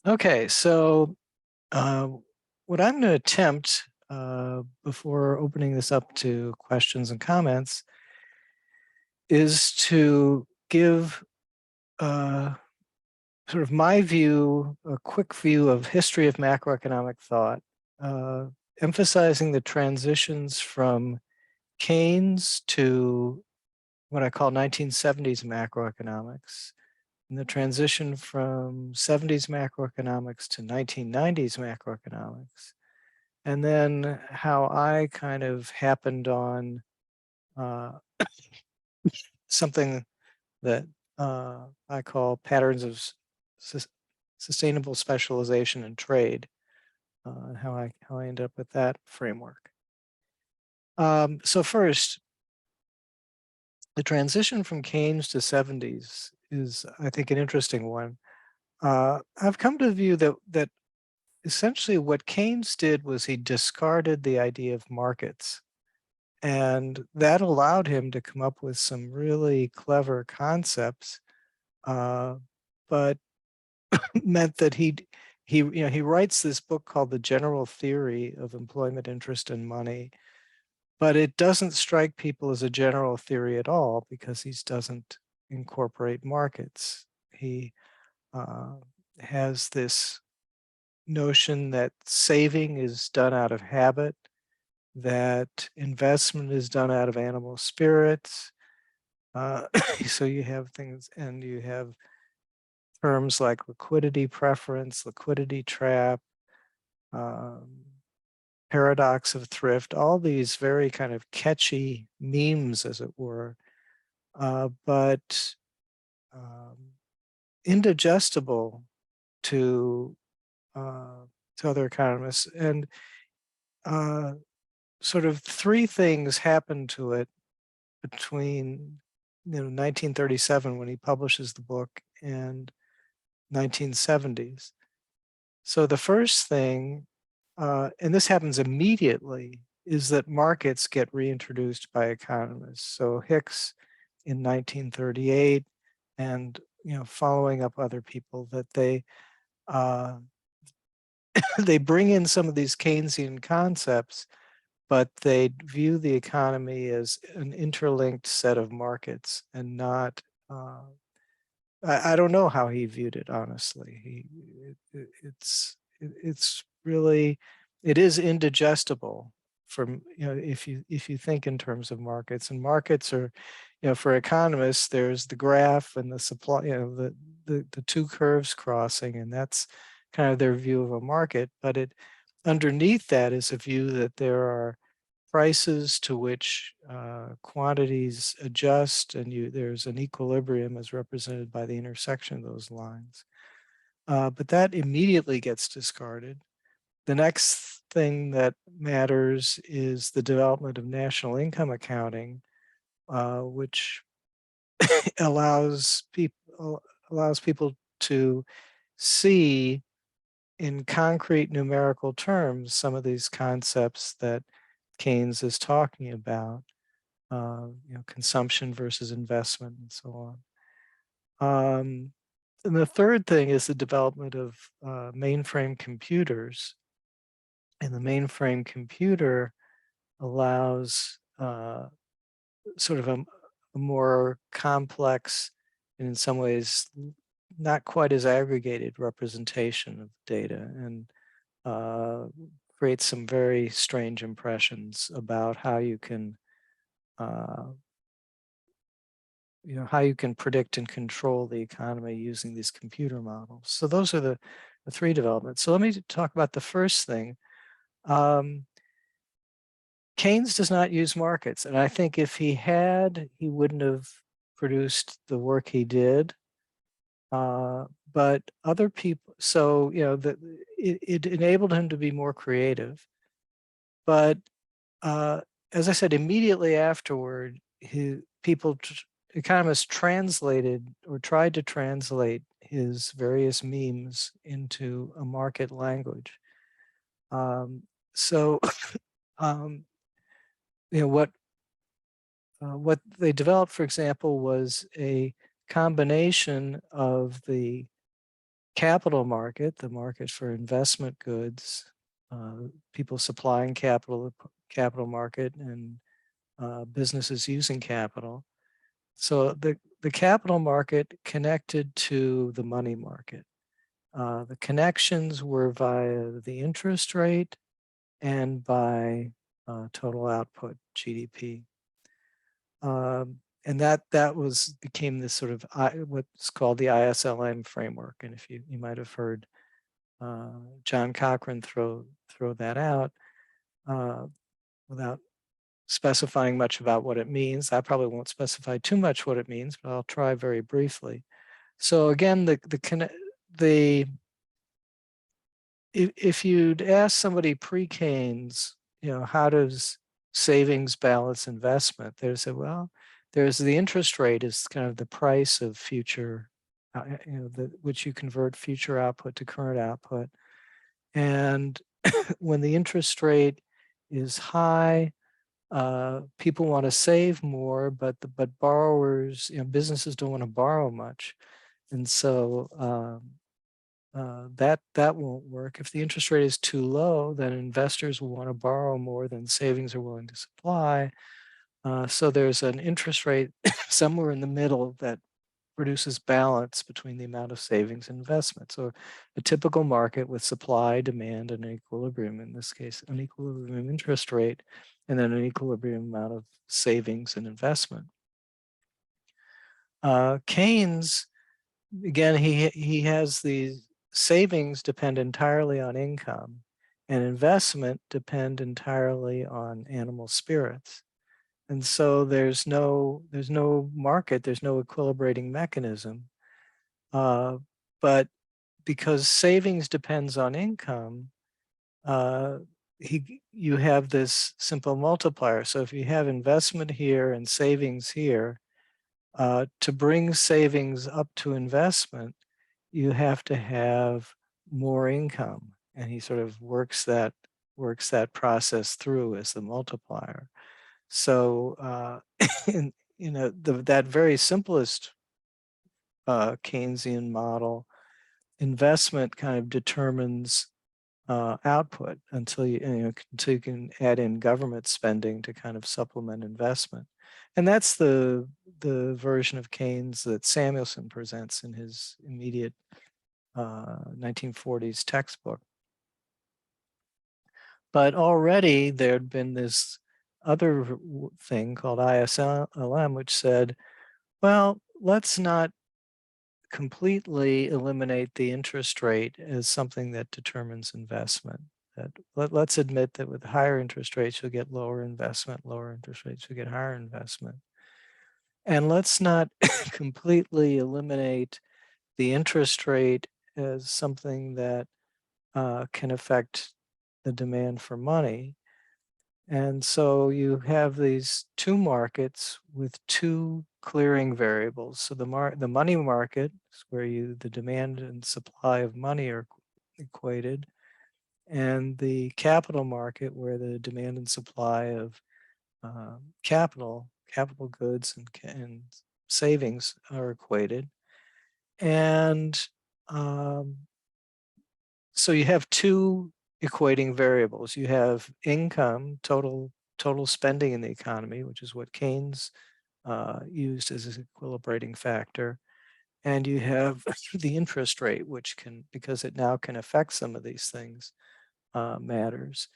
Okay, so uh, what I'm going to attempt before opening this up to questions and comments is to give sort of my view, a quick view of history of macroeconomic thought, uh, emphasizing the transitions from Keynes to what I call 1970s macroeconomics, and the transition from 70s macroeconomics to 1990s macroeconomics, and then how I kind of happened on uh, something that I call patterns of sustainable specialization and trade, and how I end up with that framework. So first, the transition from Keynes to 70s is, I think, an interesting one. I've come to the view that essentially what Keynes did was he discarded the idea of markets. And that allowed him to come up with some really clever concepts, but meant that he writes this book called The General Theory of Employment, Interest, and Money, but it doesn't strike people as a general theory at all because he doesn't incorporate markets. He has this notion that saving is done out of habit, that investment is done out of animal spirits. So you have things, and you have terms like liquidity preference, liquidity trap, um, paradox of thrift, all these very kind of catchy memes, as it were, but indigestible to other economists. And sort of three things happened to it between 1937 when he publishes the book and 1970s. So the first thing, and this happens immediately, is that markets get reintroduced by economists. So Hicks in 1938, and following up other people, that they they bring in some of these Keynesian concepts, but they view the economy as an interlinked set of markets and not. I don't know how he viewed it, honestly. It's really, it is indigestible from, if you think in terms of markets. And markets are, for economists, there's the graph and the supply, the two curves crossing, and that's kind of their view of a market. But underneath that is a view that there are prices to which quantities adjust, and there's an equilibrium as represented by the intersection of those lines. But that immediately gets discarded. The next thing that matters is the development of national income accounting, which allows people to see in concrete numerical terms some of these concepts that Keynes is talking about, consumption versus investment and so on. And the third thing is the development of mainframe computers. And the mainframe computer allows sort of a more complex, and in some ways not quite as aggregated representation of data, and creates some very strange impressions about how you can how you can predict and control the economy using these computer models. So those are the three developments. So let me talk about the first thing. Keynes does not use markets, and I think if he had, he wouldn't have produced the work he did. But other people, so it enabled him to be more creative. But as I said, immediately afterward, economists translated or tried to translate his various memes into a market language. So, what they developed, for example, was a combination of the capital market, the market for investment goods, people supplying capital, capital market, and businesses using capital. So the capital market connected to the money market. The connections were via the interest rate and by total output, GDP. And that became this sort of what's called the ISLM framework. And if you might have heard John Cochrane throw that out without specifying much about what it means. I probably won't specify too much what it means, but I'll try very briefly. So again, if you'd ask somebody pre-Keynes, how does savings balance investment? They'd say, well, there's the interest rate is kind of the price of future, which you convert future output to current output. And when the interest rate is high, people want to save more, but borrowers, businesses don't want to borrow much, and so that won't work. If the interest rate is too low, then investors will want to borrow more than savings are willing to supply. So there's an interest rate somewhere in the middle that produces balance between the amount of savings and investment. So a typical market with supply, demand, and equilibrium, in this case, an equilibrium interest rate, and then an equilibrium amount of savings and investment. Keynes, again, he has these savings depend entirely on income, and investment depend entirely on animal spirits. And so there's no market, there's no equilibrating mechanism. But because savings depends on income, you have this simple multiplier. So if you have investment here and savings here, to bring savings up to investment, you have to have more income. And he sort of works that process through as the multiplier. So that very simplest Keynesian model, investment kind of determines output until you can add in government spending to kind of supplement investment. And that's the version of Keynes that Samuelson presents in his immediate 1940s textbook. But already there'd been this other thing called ISLM, which said, well, let's not completely eliminate the interest rate as something that determines investment. Let's admit that with higher interest rates, you'll get lower investment, lower interest rates, you'll get higher investment. And let's not completely eliminate the interest rate as something that can affect the demand for money. And so you have these two markets with two clearing variables. So the money market is where the demand and supply of money are equated, and the capital market where the demand and supply of capital goods and savings are equated. And so you have two equating variables. You have income, total spending in the economy, which is what Keynes used as an equilibrating factor. And you have the interest rate, which because it now can affect some of these things, matters.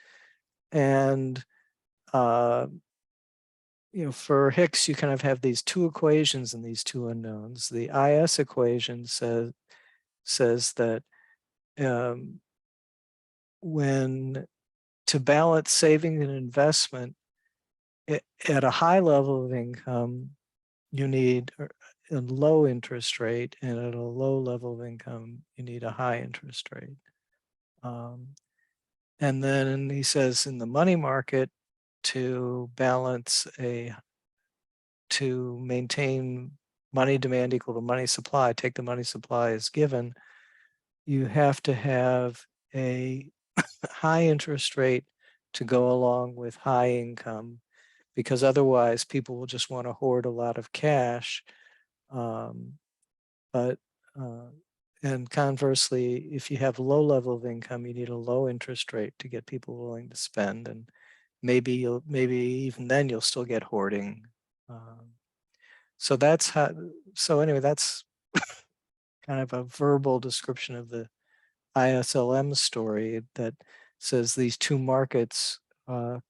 And for Hicks, you kind of have these two equations and these two unknowns. The IS equation says that when to balance saving and investment at a high level of income, you need a low interest rate, and at a low level of income, you need a high interest rate. And then he says in the money market, to maintain money demand equal to money supply, take the money supply as given, you have to have a high interest rate to go along with high income, because otherwise people will just want to hoard a lot of cash. But and conversely, if you have low level of income, you need a low interest rate to get people willing to spend, and maybe even then you'll still get hoarding. So that's how. So anyway, that's kind of a verbal description of the ISLM story that says these two markets are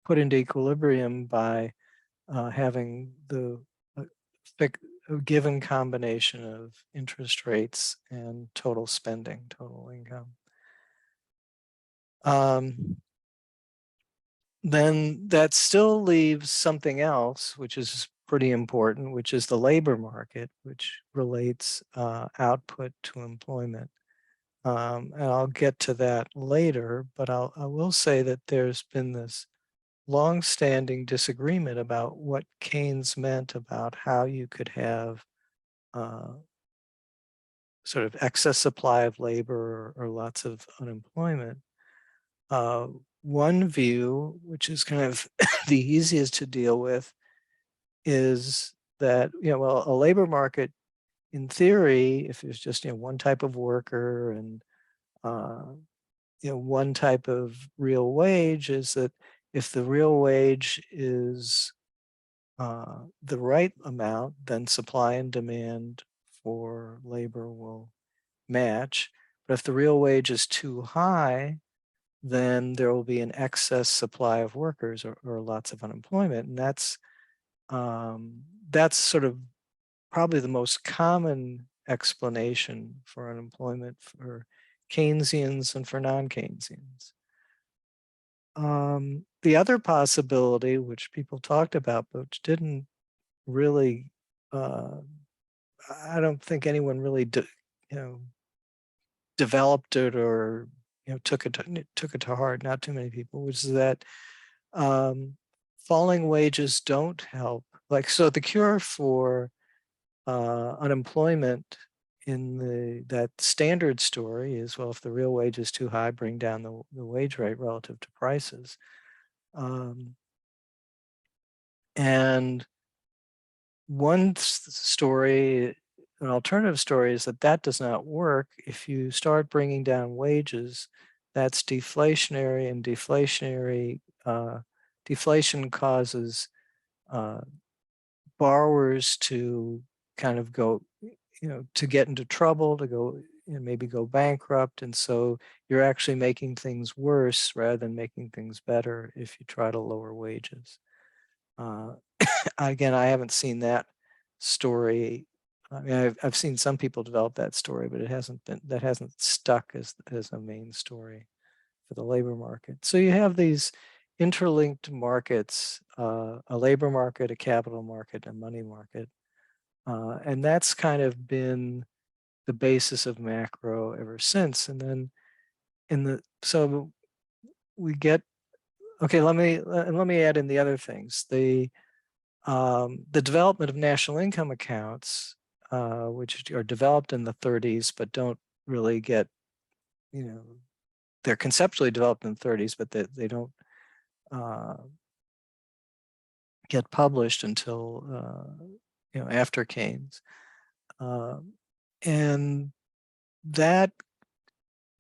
put into equilibrium by having uh, a given combination of interest rates and total spending, total income. Then that still leaves something else, which is pretty important, which is the labor market, which relates output to employment. And I'll get to that later, but I will say that there's been this long-standing disagreement about what Keynes meant about how you could have sort of excess supply of labor or lots of unemployment. One view, which is kind of the easiest to deal with, is that, well, a labor market, in theory, if there's just, one type of worker and, one type of real wage, is that if the real wage is the right amount, then supply and demand for labor will match. But if the real wage is too high, then there will be an excess supply of workers or lots of unemployment. And that's sort of probably the most common explanation for unemployment for Keynesians and for non-Keynesians. The other possibility, which people talked about, but which didn't really, I don't think anyone really, developed it or took it to heart. Not too many people, which is that falling wages don't help. Like, so the cure for unemployment in that standard story is, well, if the real wage is too high, bring down the wage rate relative to prices. And one story, an alternative story, is that does not work. If you start bringing down wages, that's deflationary, and deflation causes borrowers to kind of go, to get into trouble, to go, maybe go bankrupt. And so you're actually making things worse rather than making things better if you try to lower wages. Again, I haven't seen that story. I mean, I've seen some people develop that story, but that hasn't stuck as a main story for the labor market. So you have these interlinked markets, a labor market, a capital market, a money market. And that's kind of been the basis of macro ever since. And then so we get, okay, let me add in the other things. The development of national income accounts, which are developed in the 30s, but don't really get, they're conceptually developed in the 30s, but they don't get published until, after Keynes. And that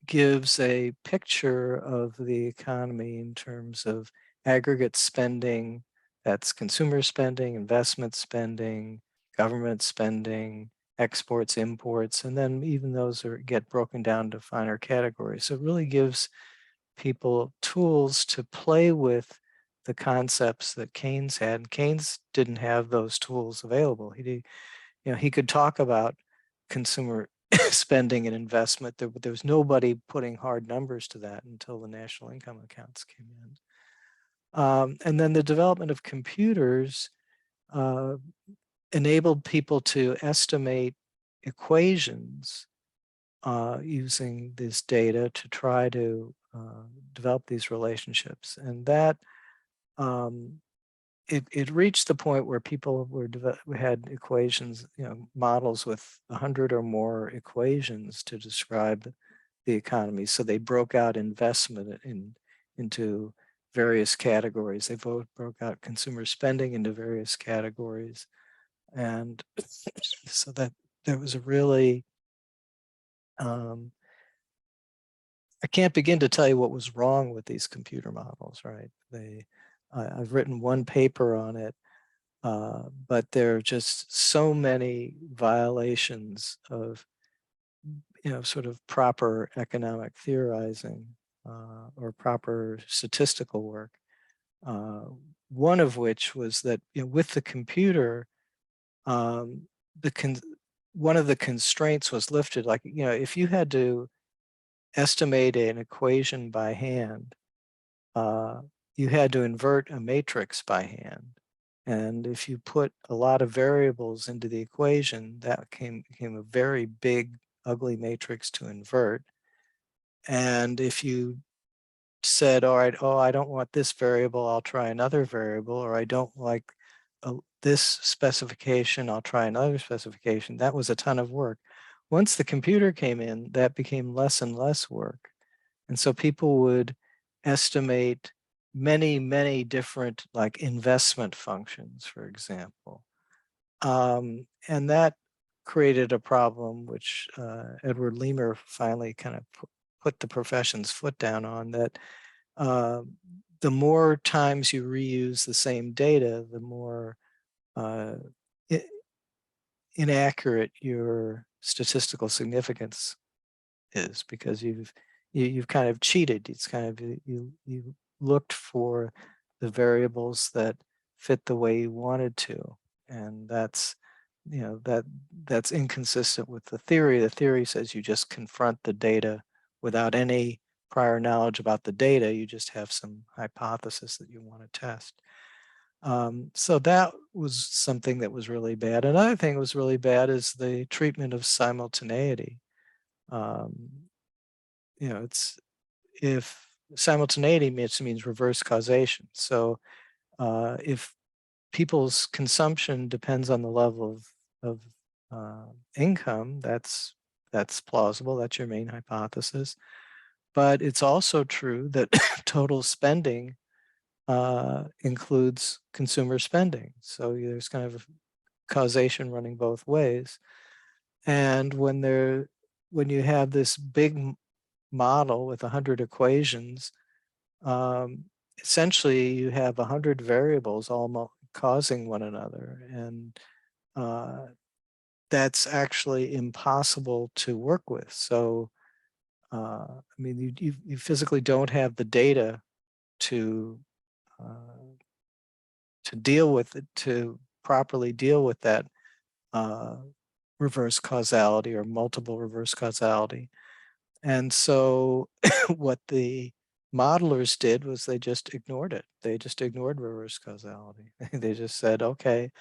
gives a picture of the economy in terms of aggregate spending. That's consumer spending, investment spending, government spending, exports, imports, and then even those get broken down to finer categories. So it really gives people tools to play with the concepts that Keynes had. And Keynes didn't have those tools available. He could talk about consumer spending and investment. There was nobody putting hard numbers to that until the national income accounts came in. And then the development of computers enabled people to estimate equations using this data to try to develop these relationships. And that it reached the point where people had equations, models with 100 or more equations to describe the economy. So they broke out investment into various categories. They broke out consumer spending into various categories. And so that there was a really, I can't begin to tell you what was wrong with these computer models, right? I've written one paper on it, but there are just so many violations of, sort of proper economic theorizing or proper statistical work. Uh, One of which was that, with the computer, um, one of the constraints was lifted. Like, if you had to estimate an equation by hand, uh, you had to invert a matrix by hand. And if you put a lot of variables into the equation, that became a very big, ugly matrix to invert. And if you said, all right, oh, I don't want this variable, I'll try another variable, or I don't like this specification, I'll try another specification, that was a ton of work. Once the computer came in, that became less and less work. And so people would estimate many, many different like investment functions, for example. And that created a problem which Edward Leamer finally kind of put the profession's foot down on, that the more times you reuse the same data, the more uh, inaccurate your statistical significance is, because you've kind of cheated. It's kind of you looked for the variables that fit the way you wanted to, and that's inconsistent with the theory. The theory says you just confront the data without any prior knowledge about the data. You just have some hypothesis that you want to test. So that was something that was really bad. Another thing that was really bad is the treatment of simultaneity. Um, it's if simultaneity means reverse causation. So if people's consumption depends on the level of income, that's plausible. That's your main hypothesis. But it's also true that total spending includes consumer spending. So there's kind of causation running both ways. And when you have this big model with 100 equations, um, essentially you have 100 variables all causing one another, and that's actually impossible to work with. So, I mean, you physically don't have the data to deal with it, to properly deal with that uh, reverse causality or multiple reverse causality. And so what the modelers did was they just ignored it. They just ignored reverse causality. They just said, okay,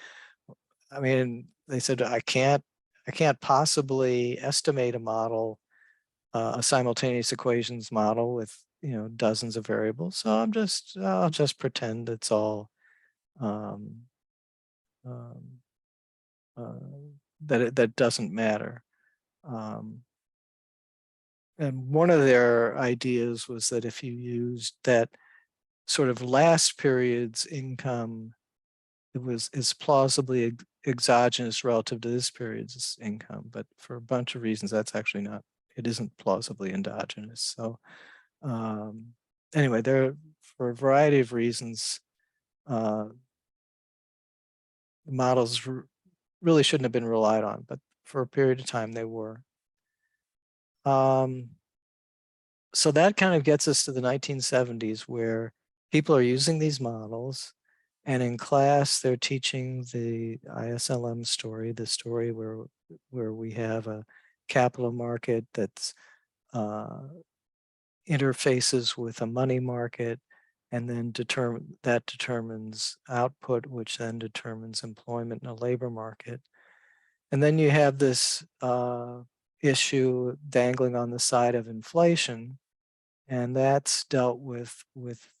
I mean, they said, I can't possibly estimate a model, a simultaneous equations model with, dozens of variables. So I'll just pretend it's all, um, um, uh, that doesn't matter. And one of their ideas was that if you used that sort of last period's income, is plausibly exogenous relative to this period's income, but for a bunch of reasons, that's actually not. It isn't plausibly endogenous. So anyway, there, for a variety of reasons, models really shouldn't have been relied on, but for a period of time they were. So that kind of gets us to the 1970s, where people are using these models, and in class they're teaching the ISLM story, the story where we have a capital market that's interfaces with a money market, and then determines output, which then determines employment in a labor market. And then you have this issue dangling on the side of inflation, and that's dealt with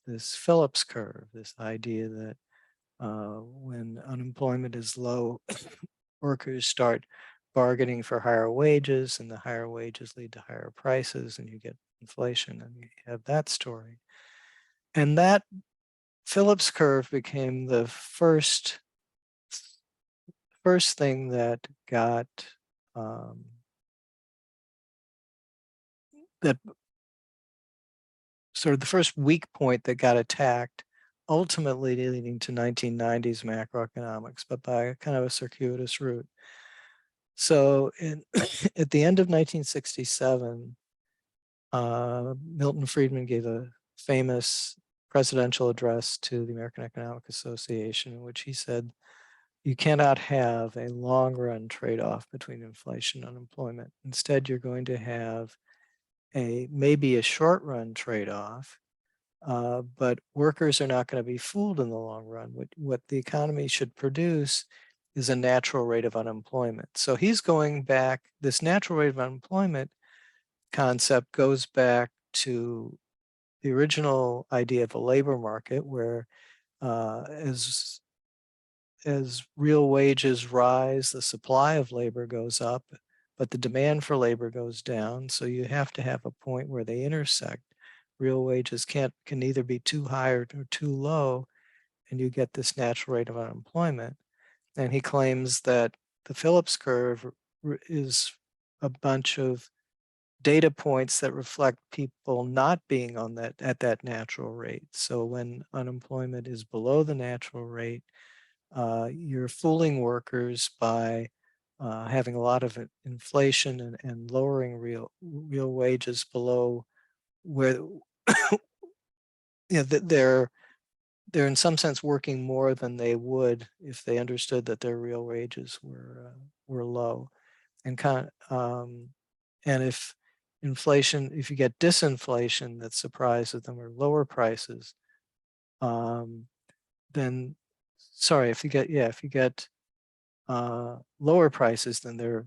this Phillips curve, this idea that when unemployment is low, workers start bargaining for higher wages, and the higher wages lead to higher prices, and you get inflation, and you have that story. And that Phillips curve became the first thing that got that sort of the first weak point that got attacked, ultimately leading to 1990s macroeconomics, but by a kind of a circuitous route. So at the end of 1967, Milton Friedman gave a famous presidential address to the American Economic Association, in which he said, you cannot have a long run trade-off between inflation and unemployment. Instead, you're going to have maybe a short run trade-off, but workers are not going to be fooled in the long run. What the economy should produce is a natural rate of unemployment. So he's going back, this natural rate of unemployment concept goes back to the original idea of a labor market where as real wages rise, the supply of labor goes up, but the demand for labor goes down. So you have to have a point where they intersect. Real wages can neither be too high or too low, and you get this natural rate of unemployment. And he claims that the Phillips curve is a bunch of data points that reflect people not being on that at that natural rate. So when unemployment is below the natural rate, you're fooling workers by having a lot of inflation and lowering real wages below where they're in some sense working more than they would if they understood that their real wages were low. And and if you get disinflation that surprises them, or lower prices, then if you get lower prices, then their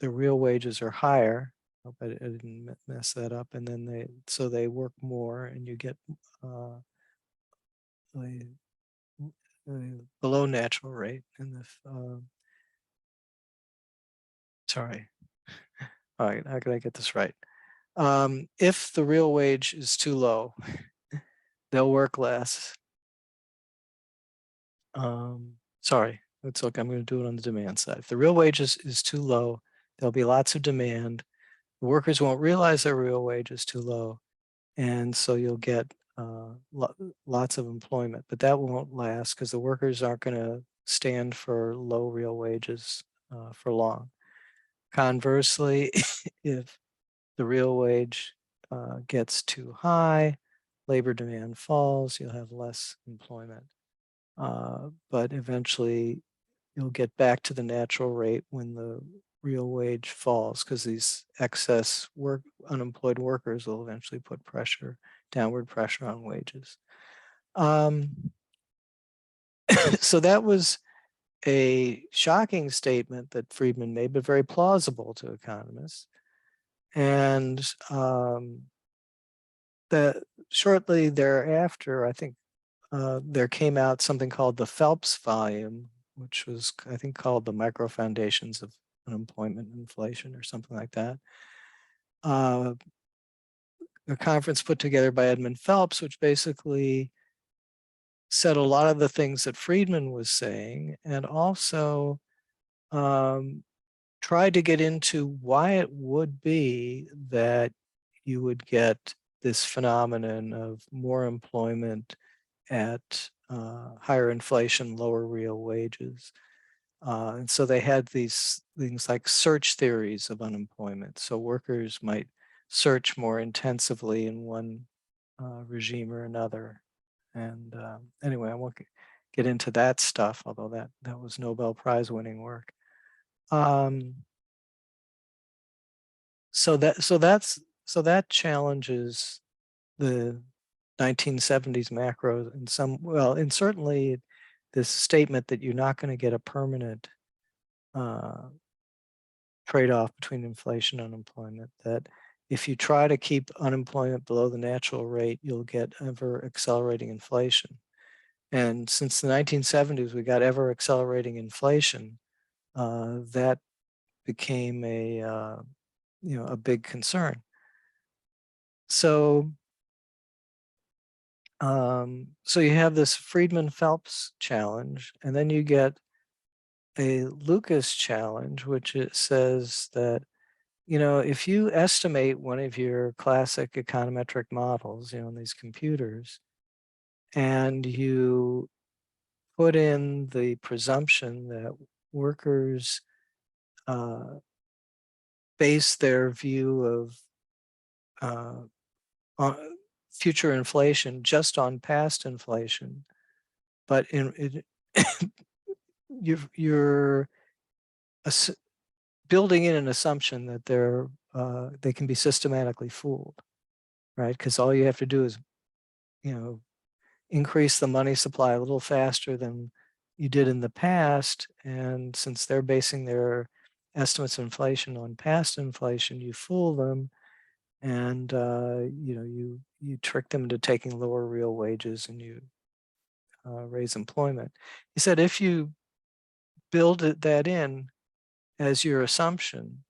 real wages are higher. I hope I didn't mess that up. And then they work more, and you get below natural rate. And sorry, all right, how can I get this right? If the real wage is too low, they'll work less. Sorry, let's look. I'm going to do it on the demand side. If the real wage is too low, there'll be lots of demand. The workers won't realize their real wage is too low, and so you'll get lots of employment. But that won't last because the workers aren't going to stand for low real wages for long. Conversely, if the real wage gets too high, labor demand falls, you'll have less employment. But eventually you'll get back to the natural rate when the real wage falls, because these excess unemployed workers will eventually put downward pressure on wages. So that was a shocking statement that Friedman made, but very plausible to economists. And shortly thereafter, I think there came out something called the Phelps volume, which was, I think, called the Micro Foundations of Unemployment and Inflation or something like that. A conference put together by Edmund Phelps, which basically said a lot of the things that Friedman was saying, and also tried to get into why it would be that you would get this phenomenon of more employment at higher inflation, lower real wages. And so they had these things like search theories of unemployment. So workers might search more intensively in one regime or another. And anyway, I won't get into that stuff, although that was Nobel Prize winning work. So that challenges the 1970s macro in and certainly this statement that you're not going to get a permanent trade-off between inflation and unemployment, that if you try to keep unemployment below the natural rate, you'll get ever accelerating inflation. And since the 1970s, we got ever accelerating inflation. That became a big concern. So so you have this Friedman-Phelps challenge, and then you get a Lucas challenge, which it says that, you know, if you estimate one of your classic econometric models, you know, in these computers, and you put in the presumption that workers base their view of on future inflation just on past inflation, but you're building in an assumption that they can be systematically fooled, right? Because all you have to do is, you know, increase the money supply a little faster than you did in the past, and since they're basing their estimates of inflation on past inflation, you fool them, and you know, you trick them into taking lower real wages, and you raise employment. He said if you build that in as your assumption,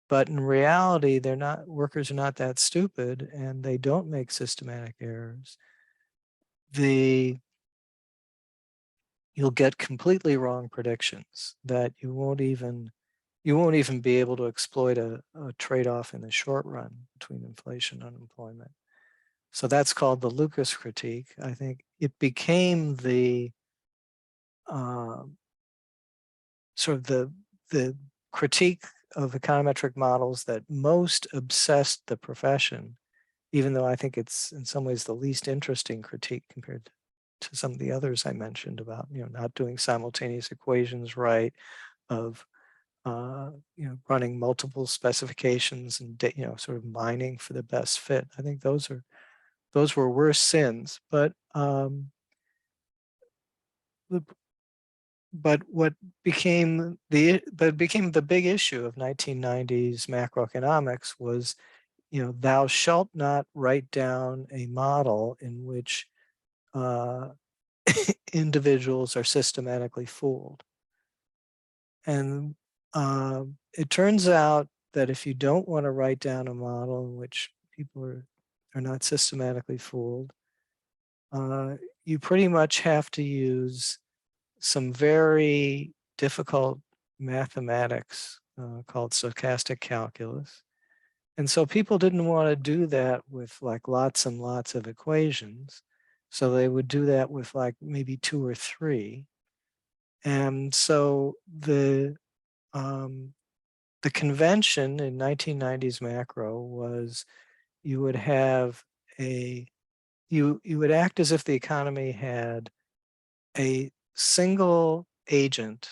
but in reality, workers are not that stupid and they don't make systematic errors, you'll get completely wrong predictions that you won't even be able to exploit a trade-off in the short run between inflation and unemployment. So that's called the Lucas critique. I think it became the sort of the critique of econometric models that most obsessed the profession, even though I think it's in some ways the least interesting critique compared to some of the others I mentioned about, you know, not doing simultaneous equations right, of you know, running multiple specifications and, you know, sort of mining for the best fit. I think those were worse sins, but what became the big issue of 1990s macroeconomics was, you know, thou shalt not write down a model in which individuals are systematically fooled. And it turns out that if you don't want to write down a model in which people are not systematically fooled, you pretty much have to use some very difficult mathematics called stochastic calculus. And so people didn't want to do that with like lots and lots of equations. So they would do that with like maybe 2 or 3. And so the convention in 1990s macro was you would have you would act as if the economy had a single agent,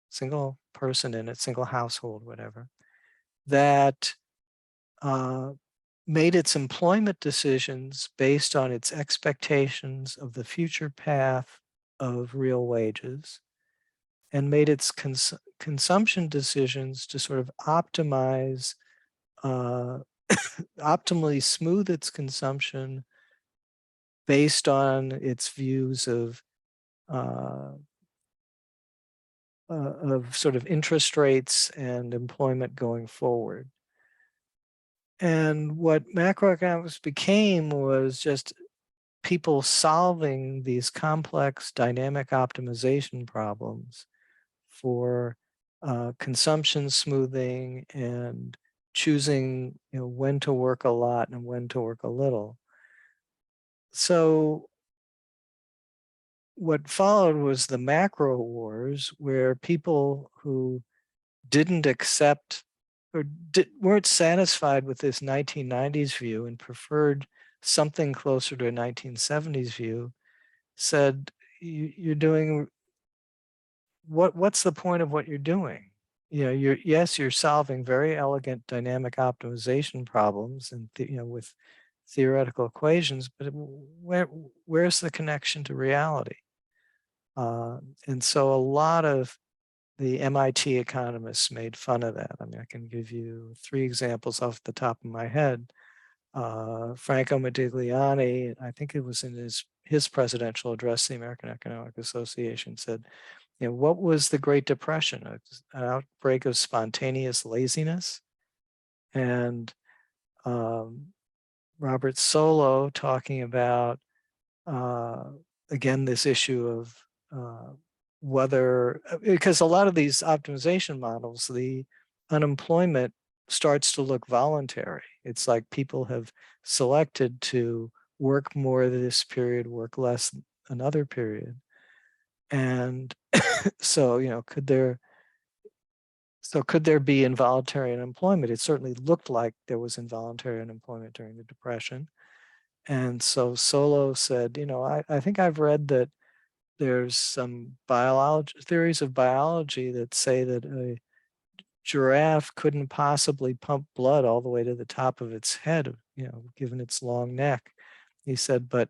single person in it, single household, whatever, that made its employment decisions based on its expectations of the future path of real wages, and made its consumption decisions to sort of optimize, optimally smooth its consumption based on its views of sort of interest rates and employment going forward. And what macroeconomics became was just people solving these complex dynamic optimization problems for consumption smoothing and choosing, you know, when to work a lot and when to work a little. So what followed was the macro wars, where people who didn't accept or weren't satisfied with this 1990s view and preferred something closer to a 1970s view said, you're doing what's the point of what you're doing? You know, you're solving very elegant dynamic optimization problems and you know, with theoretical equations, but where's the connection to reality? And so a lot of the MIT economists made fun of that. I mean, I can give you 3 examples off the top of my head. Franco Modigliani, I think it was in his presidential address, the American Economic Association, said, you know, what was the Great Depression? An outbreak of spontaneous laziness. And Robert Solow talking about, again, this issue of whether, because a lot of these optimization models, the unemployment starts to look voluntary. It's like people have selected to work more this period, work less another period. And so, could there be involuntary unemployment? It certainly looked like there was involuntary unemployment during the Depression. And so Solow said, I think I've read that there's some theories of biology that say that a giraffe couldn't possibly pump blood all the way to the top of its head, given its long neck. He said, but,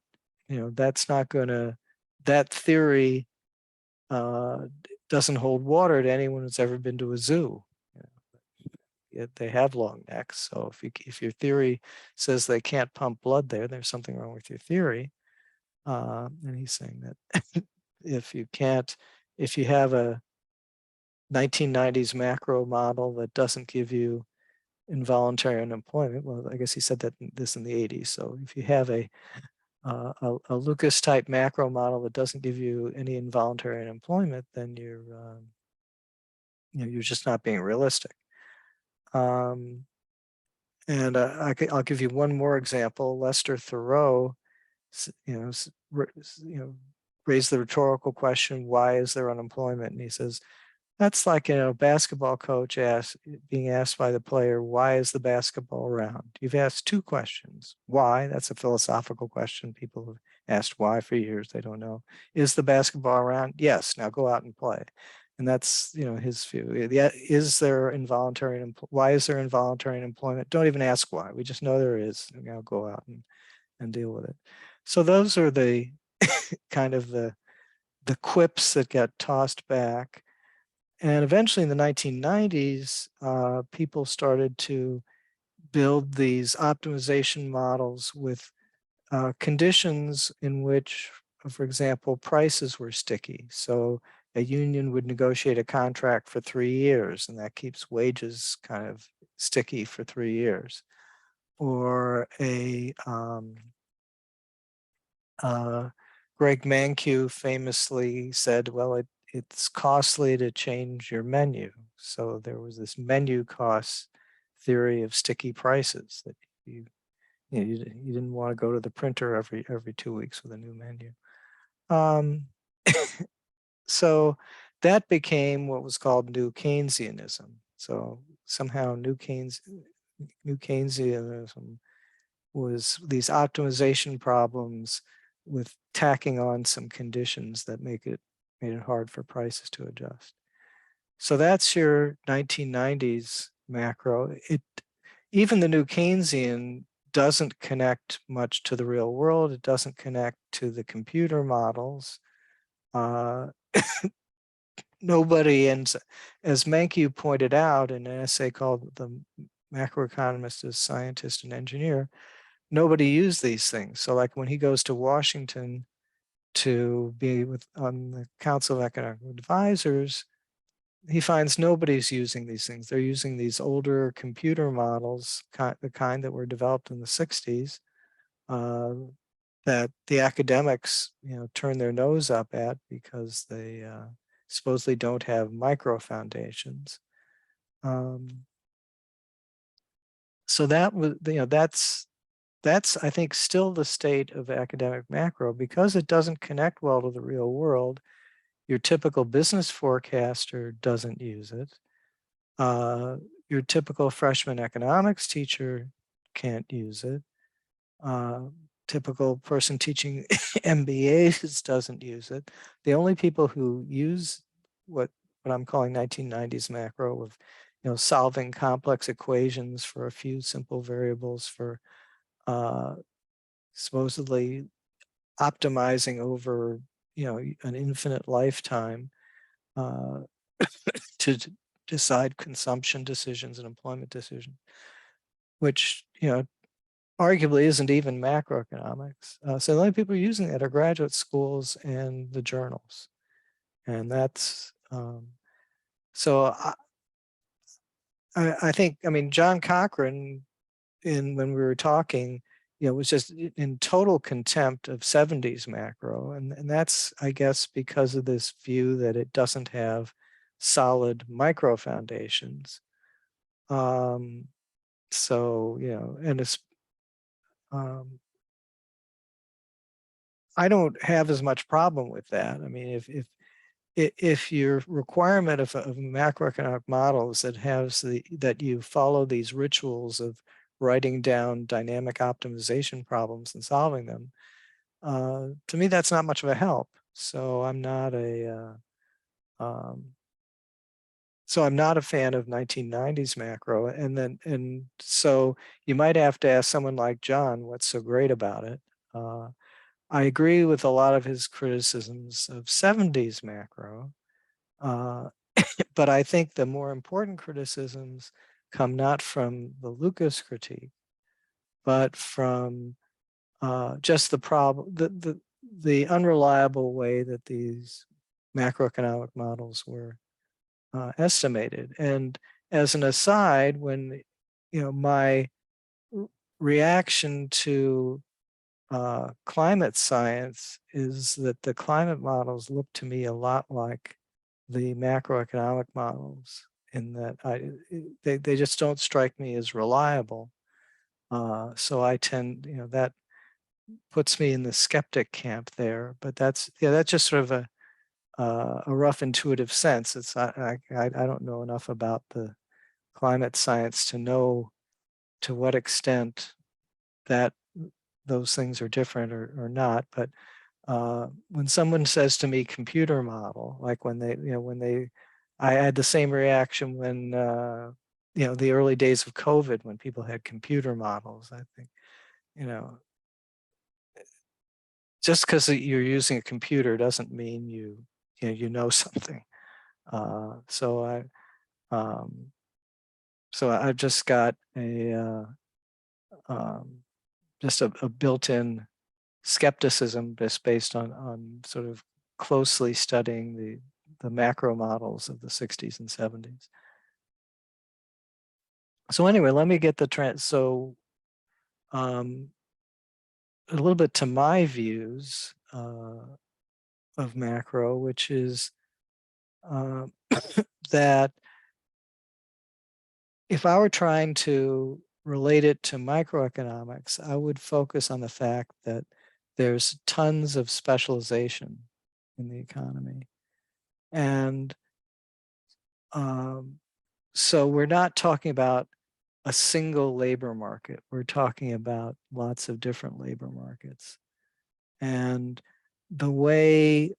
that's not going to, that theory doesn't hold water to anyone who's ever been to a zoo. They have long necks. So if your theory says they can't pump blood there, there's something wrong with your theory. And he's saying that if you have a 1990s macro model that doesn't give you involuntary unemployment, well, I guess he said this in the 80s. So if you have a Lucas type macro model that doesn't give you any involuntary unemployment, then you're just not being realistic. And I'll give you one more example. Lester Thoreau, raised the rhetorical question, why is there unemployment? And he says, that's like a basketball coach being asked by the player, why is the basketball round? You've asked two questions. Why? That's a philosophical question. People have asked why for years. They don't know. Is the basketball round? Yes. Now go out and play. And that's his view. Is there involuntary? Why is there involuntary unemployment? Don't even ask why. We just know there is. Go out and deal with it. So those are the kind of the quips that get tossed back. And eventually in the 1990s, people started to build these optimization models with conditions in which, for example, prices were sticky. So a union would negotiate a contract for 3 years, and that keeps wages kind of sticky for 3 years. Or Greg Mankiw famously said, well, it's costly to change your menu. So there was this menu cost theory of sticky prices that you didn't want to go to the printer every 2 weeks with a new menu. So that became what was called New Keynesianism. So somehow New Keynesianism was these optimization problems with tacking on some conditions that made it hard for prices to adjust. So that's your 1990s macro. Even the New Keynesian doesn't connect much to the real world. It doesn't connect to the computer models. Nobody ends, as Mankiw pointed out in an essay called The Macroeconomist as Scientist and Engineer, nobody used these things. So like when he goes to Washington to be on the Council of Economic Advisors, he finds nobody's using these things. They're using these older computer models, the kind that were developed in the 60s, that the academics, turn their nose up at because they supposedly don't have micro foundations. So that was, that's, I think, still the state of academic macro, because it doesn't connect well to the real world. Your typical business forecaster doesn't use it. Your typical freshman economics teacher can't use it. Typical person teaching MBAs doesn't use it. The only people who use what I'm calling 1990s macro of, solving complex equations for a few simple variables for supposedly optimizing over, an infinite lifetime to decide consumption decisions and employment decisions, which, arguably isn't even macroeconomics. So the only people using that are graduate schools and the journals. And that's, so I think, John Cochrane, when we were talking, was just in total contempt of 70s macro. And that's, I guess, because of this view that it doesn't have solid micro foundations. So, and it's, I don't have as much problem with that. I mean, if your requirement of macroeconomic models that you follow these rituals of writing down dynamic optimization problems and solving them, to me that's not much of a help. So I'm not a fan of 1990s macro. And so you might have to ask someone like John, what's so great about it? I agree with a lot of his criticisms of 70s macro, but I think the more important criticisms come not from the Lucas critique, but from just the problem, the unreliable way that these macroeconomic models were estimated. And as an aside, when my reaction to climate science is that the climate models look to me a lot like the macroeconomic models in that they just don't strike me as reliable. So I tend, that puts me in the skeptic camp there. But that's just sort of a rough intuitive sense. It's I don't know enough about the climate science to know to what extent that those things are different or not. But when someone says to me computer model, like I had the same reaction when the early days of COVID, when people had computer models. I think just because you're using a computer doesn't mean you know something. So I've just got just a built-in skepticism just based on sort of closely studying the macro models of the 60s and 70s. So anyway, let me get the trend. So a little bit to my views of macro, which is that if I were trying to relate it to microeconomics, I would focus on the fact that there's tons of specialization in the economy. And so we're not talking about a single labor market. We're talking about lots of different labor markets. And the way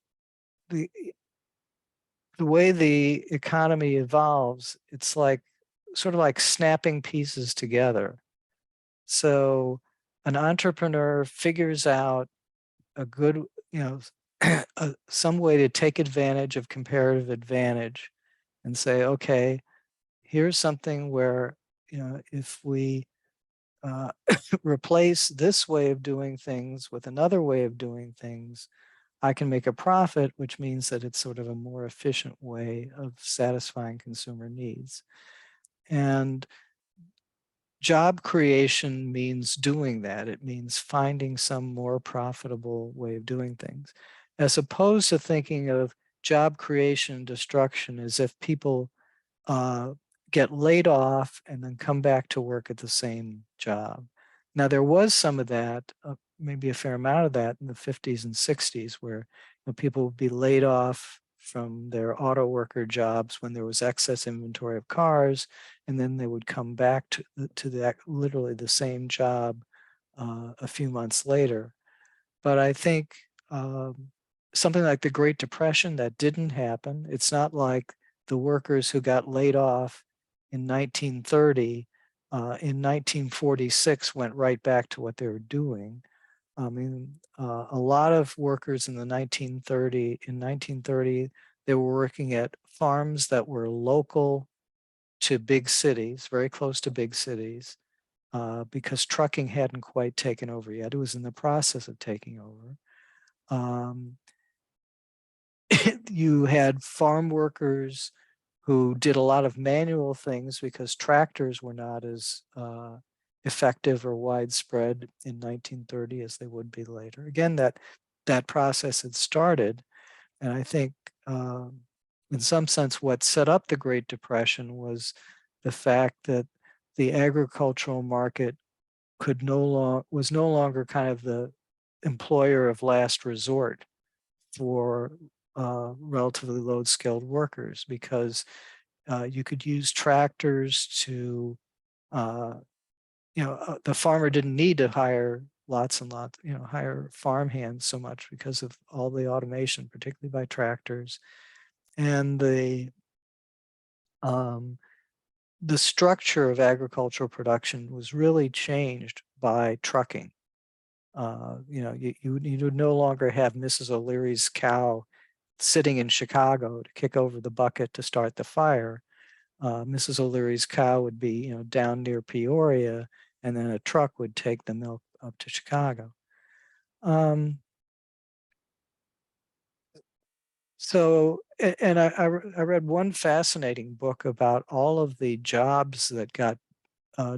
the economy evolves, it's like sort of like snapping pieces together. So an entrepreneur figures out a good, some way to take advantage of comparative advantage and say, okay, here's something where, if we replace this way of doing things with another way of doing things, I can make a profit, which means that it's sort of a more efficient way of satisfying consumer needs. And job creation means doing that. It means finding some more profitable way of doing things, as opposed to thinking of job creation and destruction as if people get laid off and then come back to work at the same job. Now, there was some of that, maybe a fair amount of that in the 50s and 60s, where people would be laid off from their auto worker jobs when there was excess inventory of cars, and then they would come back to that literally the same job a few months later. But I think something like the Great Depression, that didn't happen. It's not like the workers who got laid off in 1930, in 1946 went right back to what they were doing. I mean, a lot of workers in 1930, they were working at farms that were local to big cities, very close to big cities, because trucking hadn't quite taken over yet. It was in the process of taking over. You had farm workers who did a lot of manual things because tractors were not as effective or widespread in 1930 as they would be later. Again, that process had started, and I think in some sense what set up the Great Depression was the fact that the agricultural market was no longer kind of the employer of last resort for relatively low-skilled workers, because you could use tractors to, the farmer didn't need to hire lots and lots, hire farm hands so much because of all the automation, particularly by tractors. And the structure of agricultural production was really changed by trucking. You would no longer have Mrs. O'Leary's cow sitting in Chicago to kick over the bucket to start the fire. Mrs. O'Leary's cow would be, down near Peoria, and then a truck would take the milk up to Chicago. And I read one fascinating book about all of the jobs that got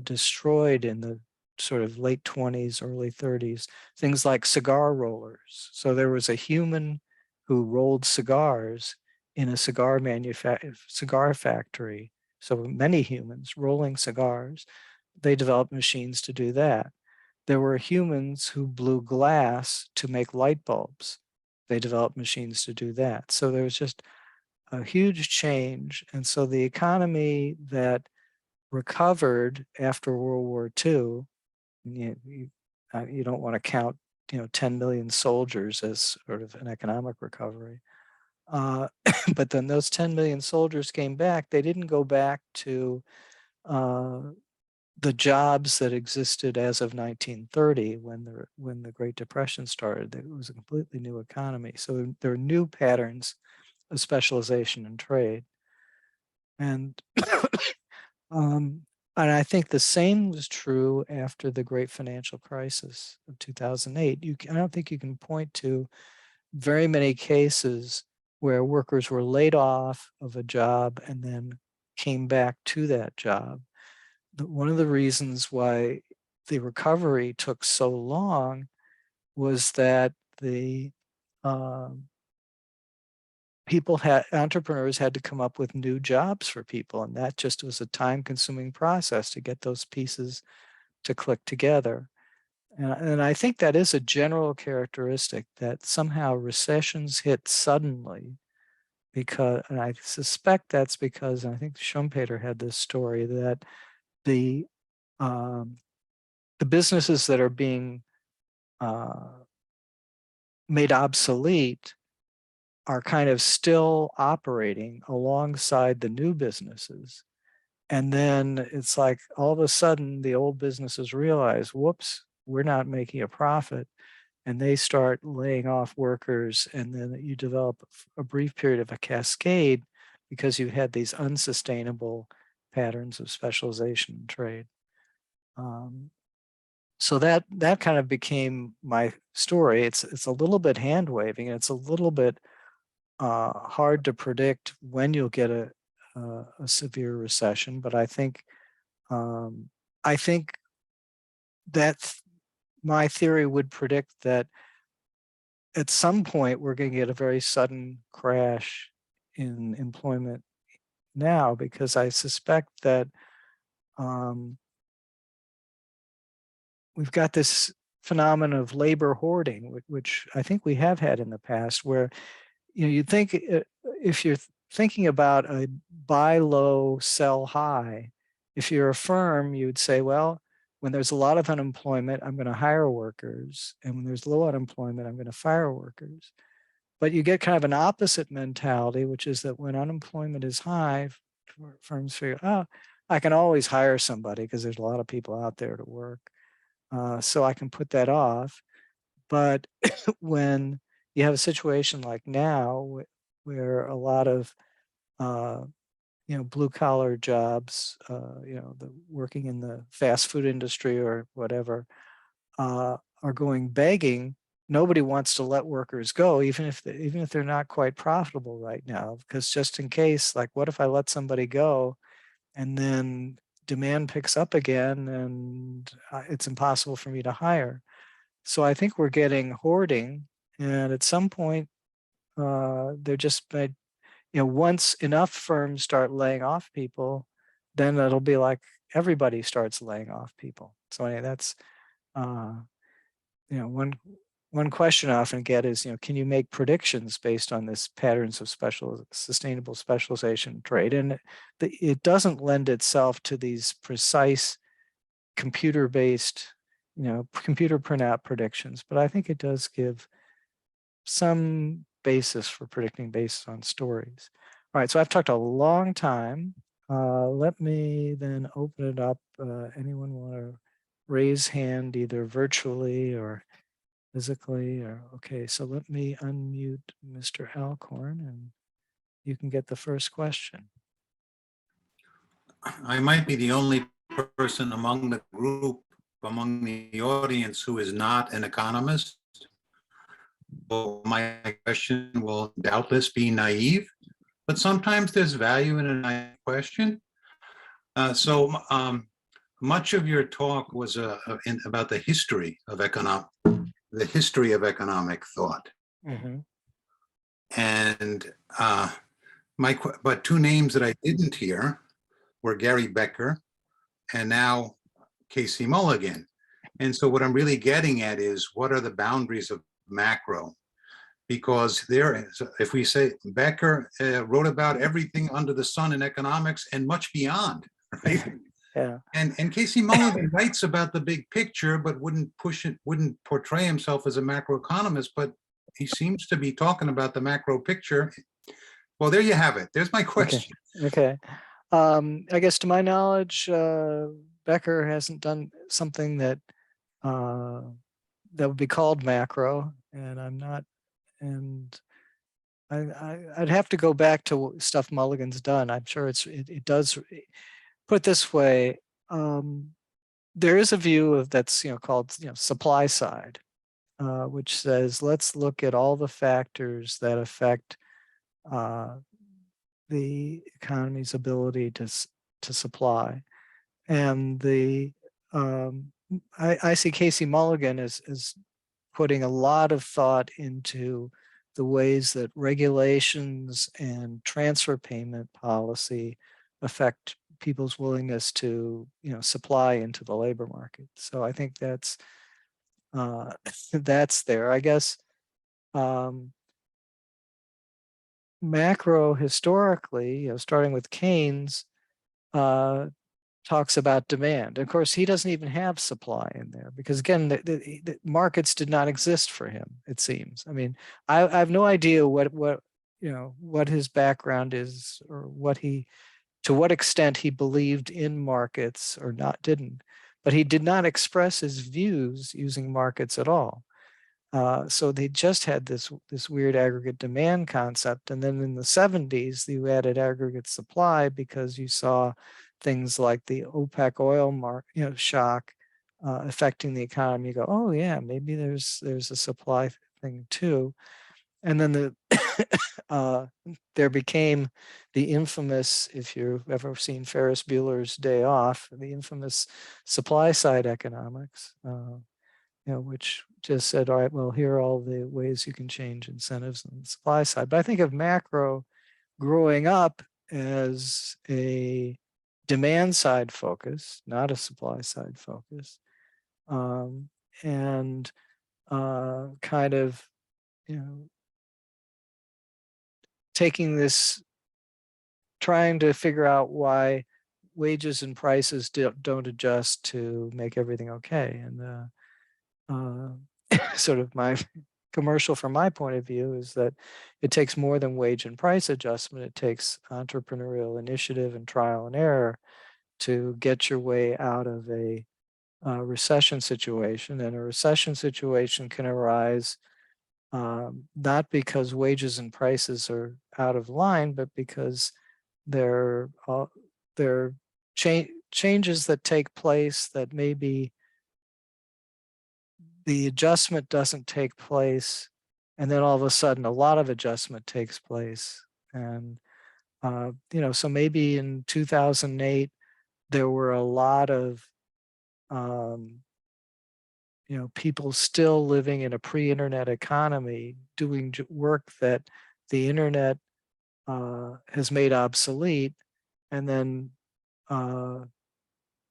destroyed in the sort of late 20s, early 30s, things like cigar rollers. So there was a human who rolled cigars in a cigar factory. So many humans rolling cigars. They developed machines to do that. There were humans who blew glass to make light bulbs. They developed machines to do that. So there was just a huge change. And so the economy that recovered after World War II, you don't want to count 10 million soldiers as sort of an economic recovery. But then those 10 million soldiers came back. They didn't go back to the jobs that existed as of 1930 when the Great Depression started. It was a completely new economy. So there are new patterns of specialization and trade. And and I think the same was true after the great financial crisis of 2008. I don't think you can point to very many cases where workers were laid off of a job and then came back to that job. One of the reasons why the recovery took so long was that the entrepreneurs had to come up with new jobs for people, and that just was a time-consuming process to get those pieces to click together. And I think that is a general characteristic, that somehow recessions hit suddenly, and I suspect that's because, and I think Schumpeter had this story, that the businesses that are being made obsolete are kind of still operating alongside the new businesses. And then it's like all of a sudden the old businesses realize, whoops, we're not making a profit. And they start laying off workers. And then you develop a brief period of a cascade because you had these unsustainable patterns of specialization and trade. So that kind of became my story. It's a little bit hand waving. It's a little bit hard to predict when you'll get a severe recession, but I think that my theory would predict that at some point we're going to get a very sudden crash in employment now, because I suspect that we've got this phenomenon of labor hoarding, which I think we have had in the past, where you'd think if you're thinking about a buy low, sell high, if you're a firm, you'd say, well, when there's a lot of unemployment, I'm going to hire workers. And when there's low unemployment, I'm going to fire workers. But you get kind of an opposite mentality, which is that when unemployment is high, firms figure, oh, I can always hire somebody because there's a lot of people out there to work. So I can put that off. But when you have a situation like now where a lot of blue collar jobs, working in the fast food industry or whatever, are going begging, nobody wants to let workers go, even if they're not quite profitable right now, because just in case, like, what if I let somebody go and then demand picks up again and it's impossible for me to hire. So I think we're getting hoarding, and at some point they're just, once enough firms start laying off people, then it'll be like everybody starts laying off people. So anyway, that's one question I often get is, can you make predictions based on this patterns of sustainable specialization trade? And it doesn't lend itself to these precise computer-based, computer printout predictions, but I think it does give some basis for predicting based on stories. All right, so I've talked a long time. Let me then open it up. Anyone want to raise hand either virtually or physically? Or okay, so let me unmute Mr. Alcorn and you can get the first question. I might be the only person among the group, among the audience, who is not an economist. So my question will doubtless be naive, but sometimes there's value in a naive question. Much of your talk was about the history of economic thought. Mm-hmm. And but two names that I didn't hear were Gary Becker and now Casey Mulligan. And so what I'm really getting at is, what are the boundaries of macro? Because if we say Becker wrote about everything under the sun in economics and much beyond, right? Yeah. And Casey Mulligan writes about the big picture, but wouldn't portray himself as a macroeconomist, but he seems to be talking about the macro picture. Well, there you have it. There's my question. Okay. I guess to my knowledge, Becker hasn't done something that would be called macro, and I'm not, and I'd have to go back to stuff Mulligan's done. I'm sure it does. Put it this way, there is a view of that's called supply side, which says let's look at all the factors that affect the economy's ability to supply, and I see Casey Mulligan as putting a lot of thought into the ways that regulations and transfer payment policy affect people's willingness to supply into the labor market. So I think that's there. I guess macro historically, starting with Keynes, talks about demand. Of course, he doesn't even have supply in there because, again, the markets did not exist for him, it seems. I mean, I have no idea what his background is, or to what extent he believed in markets or didn't. But he did not express his views using markets at all. So they just had this weird aggregate demand concept. And then in the 70s, you added aggregate supply because you saw things like the OPEC oil shock affecting the economy. You go, oh yeah, maybe there's a supply thing too. And then there became the infamous, if you've ever seen Ferris Bueller's Day Off, the infamous supply side economics, which just said, all right, well, here are all the ways you can change incentives on the supply side. But I think of macro growing up as a demand side focus, not a supply side focus, and kind of, taking this, trying to figure out why wages and prices don't adjust to make everything okay. And sort of my commercial from my point of view is that it takes more than wage and price adjustment. It takes entrepreneurial initiative and trial and error to get your way out of a recession situation. And a recession situation can arise not because wages and prices are out of line, but because there are changes that take place that maybe the adjustment doesn't take place, and then all of a sudden a lot of adjustment takes place. And so maybe in 2008 there were a lot of people still living in a pre-internet economy doing work that the internet has made obsolete, and then all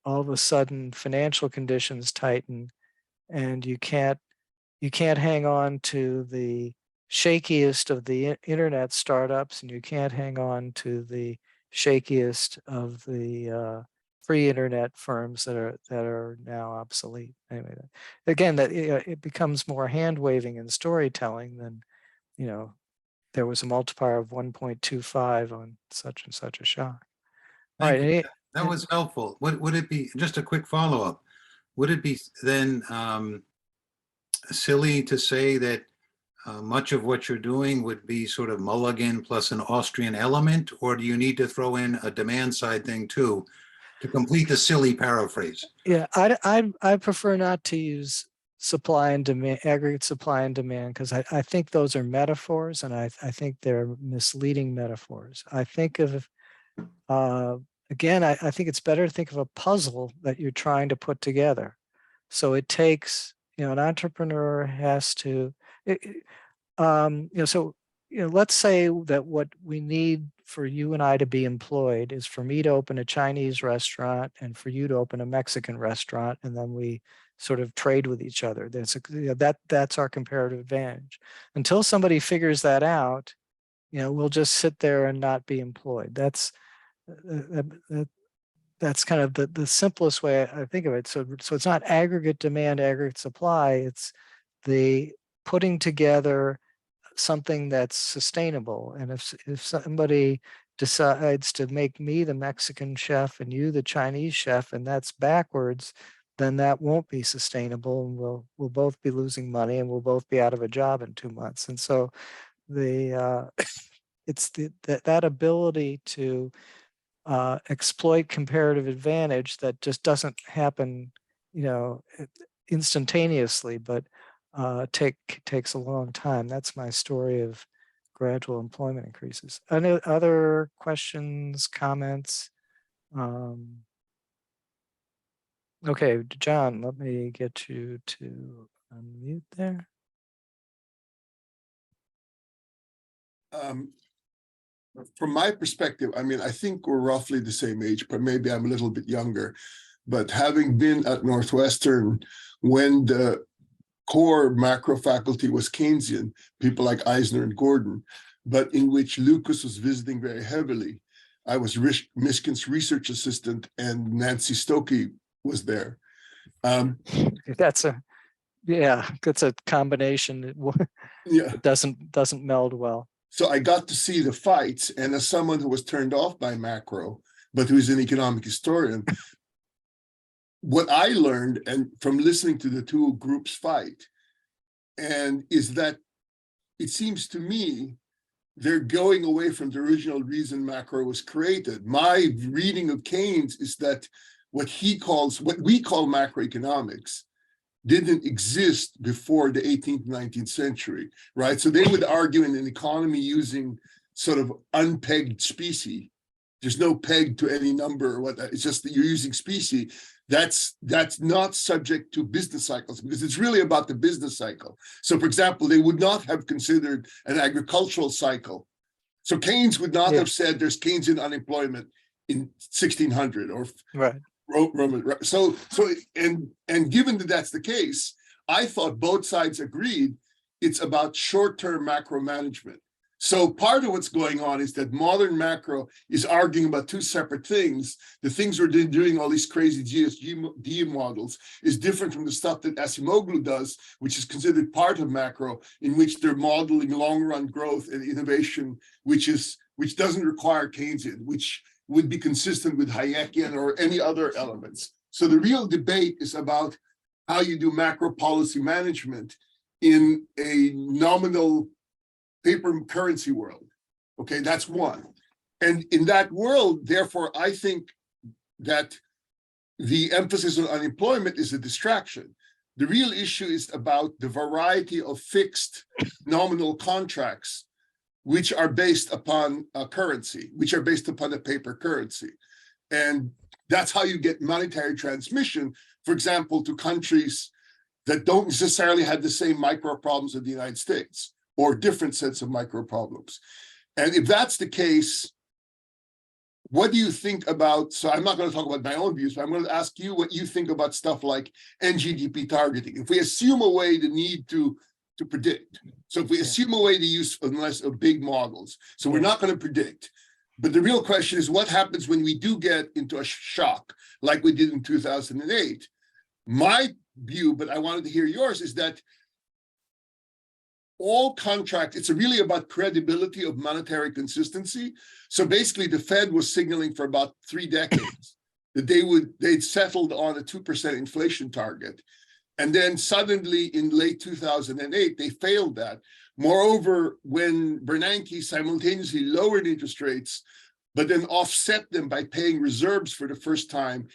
of a sudden financial conditions tighten, and you can't hang on to the shakiest of the internet startups, and you can't hang on to the shakiest of the pre-internet firms that are now obsolete. Anyway, again, that it becomes more hand waving and storytelling than there was a multiplier of 1.25 on such and such a shock. All Thank right. you. That was helpful. Would it be, just a quick follow-up, would it be then silly to say that much of what you're doing would be sort of Mulligan plus an Austrian element, or do you need to throw in a demand side thing too to complete the silly paraphrase? Yeah, I prefer not to use supply and demand, aggregate supply and demand, because I think those are metaphors, and I think they're misleading metaphors. I think of again, I think it's better to think of a puzzle that you're trying to put together. So it takes, an entrepreneur has to, let's say that what we need for you and I to be employed is for me to open a Chinese restaurant and for you to open a Mexican restaurant, and then we sort of trade with each other. That's our comparative advantage. Until somebody figures that out, we'll just sit there and not be employed. That's kind of the simplest way I think of it. So it's not aggregate demand, aggregate supply. It's the putting together something that's sustainable. And if somebody decides to make me the Mexican chef and you the Chinese chef, and that's backwards, then that won't be sustainable, and we'll both be losing money, and we'll both be out of a job in 2 months. And so it's that ability to exploit comparative advantage that just doesn't happen, instantaneously, but takes a long time. That's my story of gradual employment increases. Any other questions, comments? Okay, John, let me get you to unmute there. From my perspective, I mean, I think we're roughly the same age, but maybe I'm a little bit younger. But having been at Northwestern when the core macro faculty was Keynesian, people like Eisner and Gordon, but in which Lucas was visiting very heavily. I was Mishkin's research assistant, and Nancy Stokey was there. That's a combination. Yeah, It doesn't meld well. so I got to see the fights, and as someone who was turned off by macro, but who's an economic historian, what I learned and from listening to the two groups fight, and is that it seems to me they're going away from the original reason macro was created. My reading of Keynes is that what we call macroeconomics didn't exist before the 18th, 19th century, right? So they would argue in an economy using sort of unpegged specie. There's no peg to any number or what, it's just that you're using specie. That's not subject to business cycles, because it's really about the business cycle. So for example, they would not have considered an agricultural cycle. So Keynes would not have said there's Keynesian unemployment in 1600 or right. So given that that's the case, I thought both sides agreed it's about short-term macro management. So part of what's going on is that modern macro is arguing about two separate things. The things we're doing, all these crazy GSD models, is different from the stuff that Acemoglu does, which is considered part of macro, in which they're modeling long-run growth and innovation, which doesn't require Keynesian, which would be consistent with Hayekian or any other elements. So the real debate is about how you do macro policy management in a nominal paper currency world. Okay, that's one. And in that world, therefore, I think that the emphasis on unemployment is a distraction. The real issue is about the variety of fixed nominal contracts which are based upon a currency, which are based upon a paper currency. And That's how you get monetary transmission, for example, to countries that don't necessarily have the same micro problems as the United States, or different sets of micro problems. And if that's the case, what do you think about, so I'm not going to talk about my own views, but I'm going to ask you what you think about stuff like NGDP targeting. If we assume away the need to predict, so if we assume away the use unless of big models, so we're not going to predict. But the real question is what happens when we do get into a shock like we did in 2008? My view, but I wanted to hear yours, is that all contracts, it's really about credibility of monetary consistency. So basically the Fed was signaling for about 3 decades that they'd settled on a 2% inflation target. And then suddenly in late 2008, they failed that. Moreover, when Bernanke simultaneously lowered interest rates, but then offset them by paying reserves for the first time,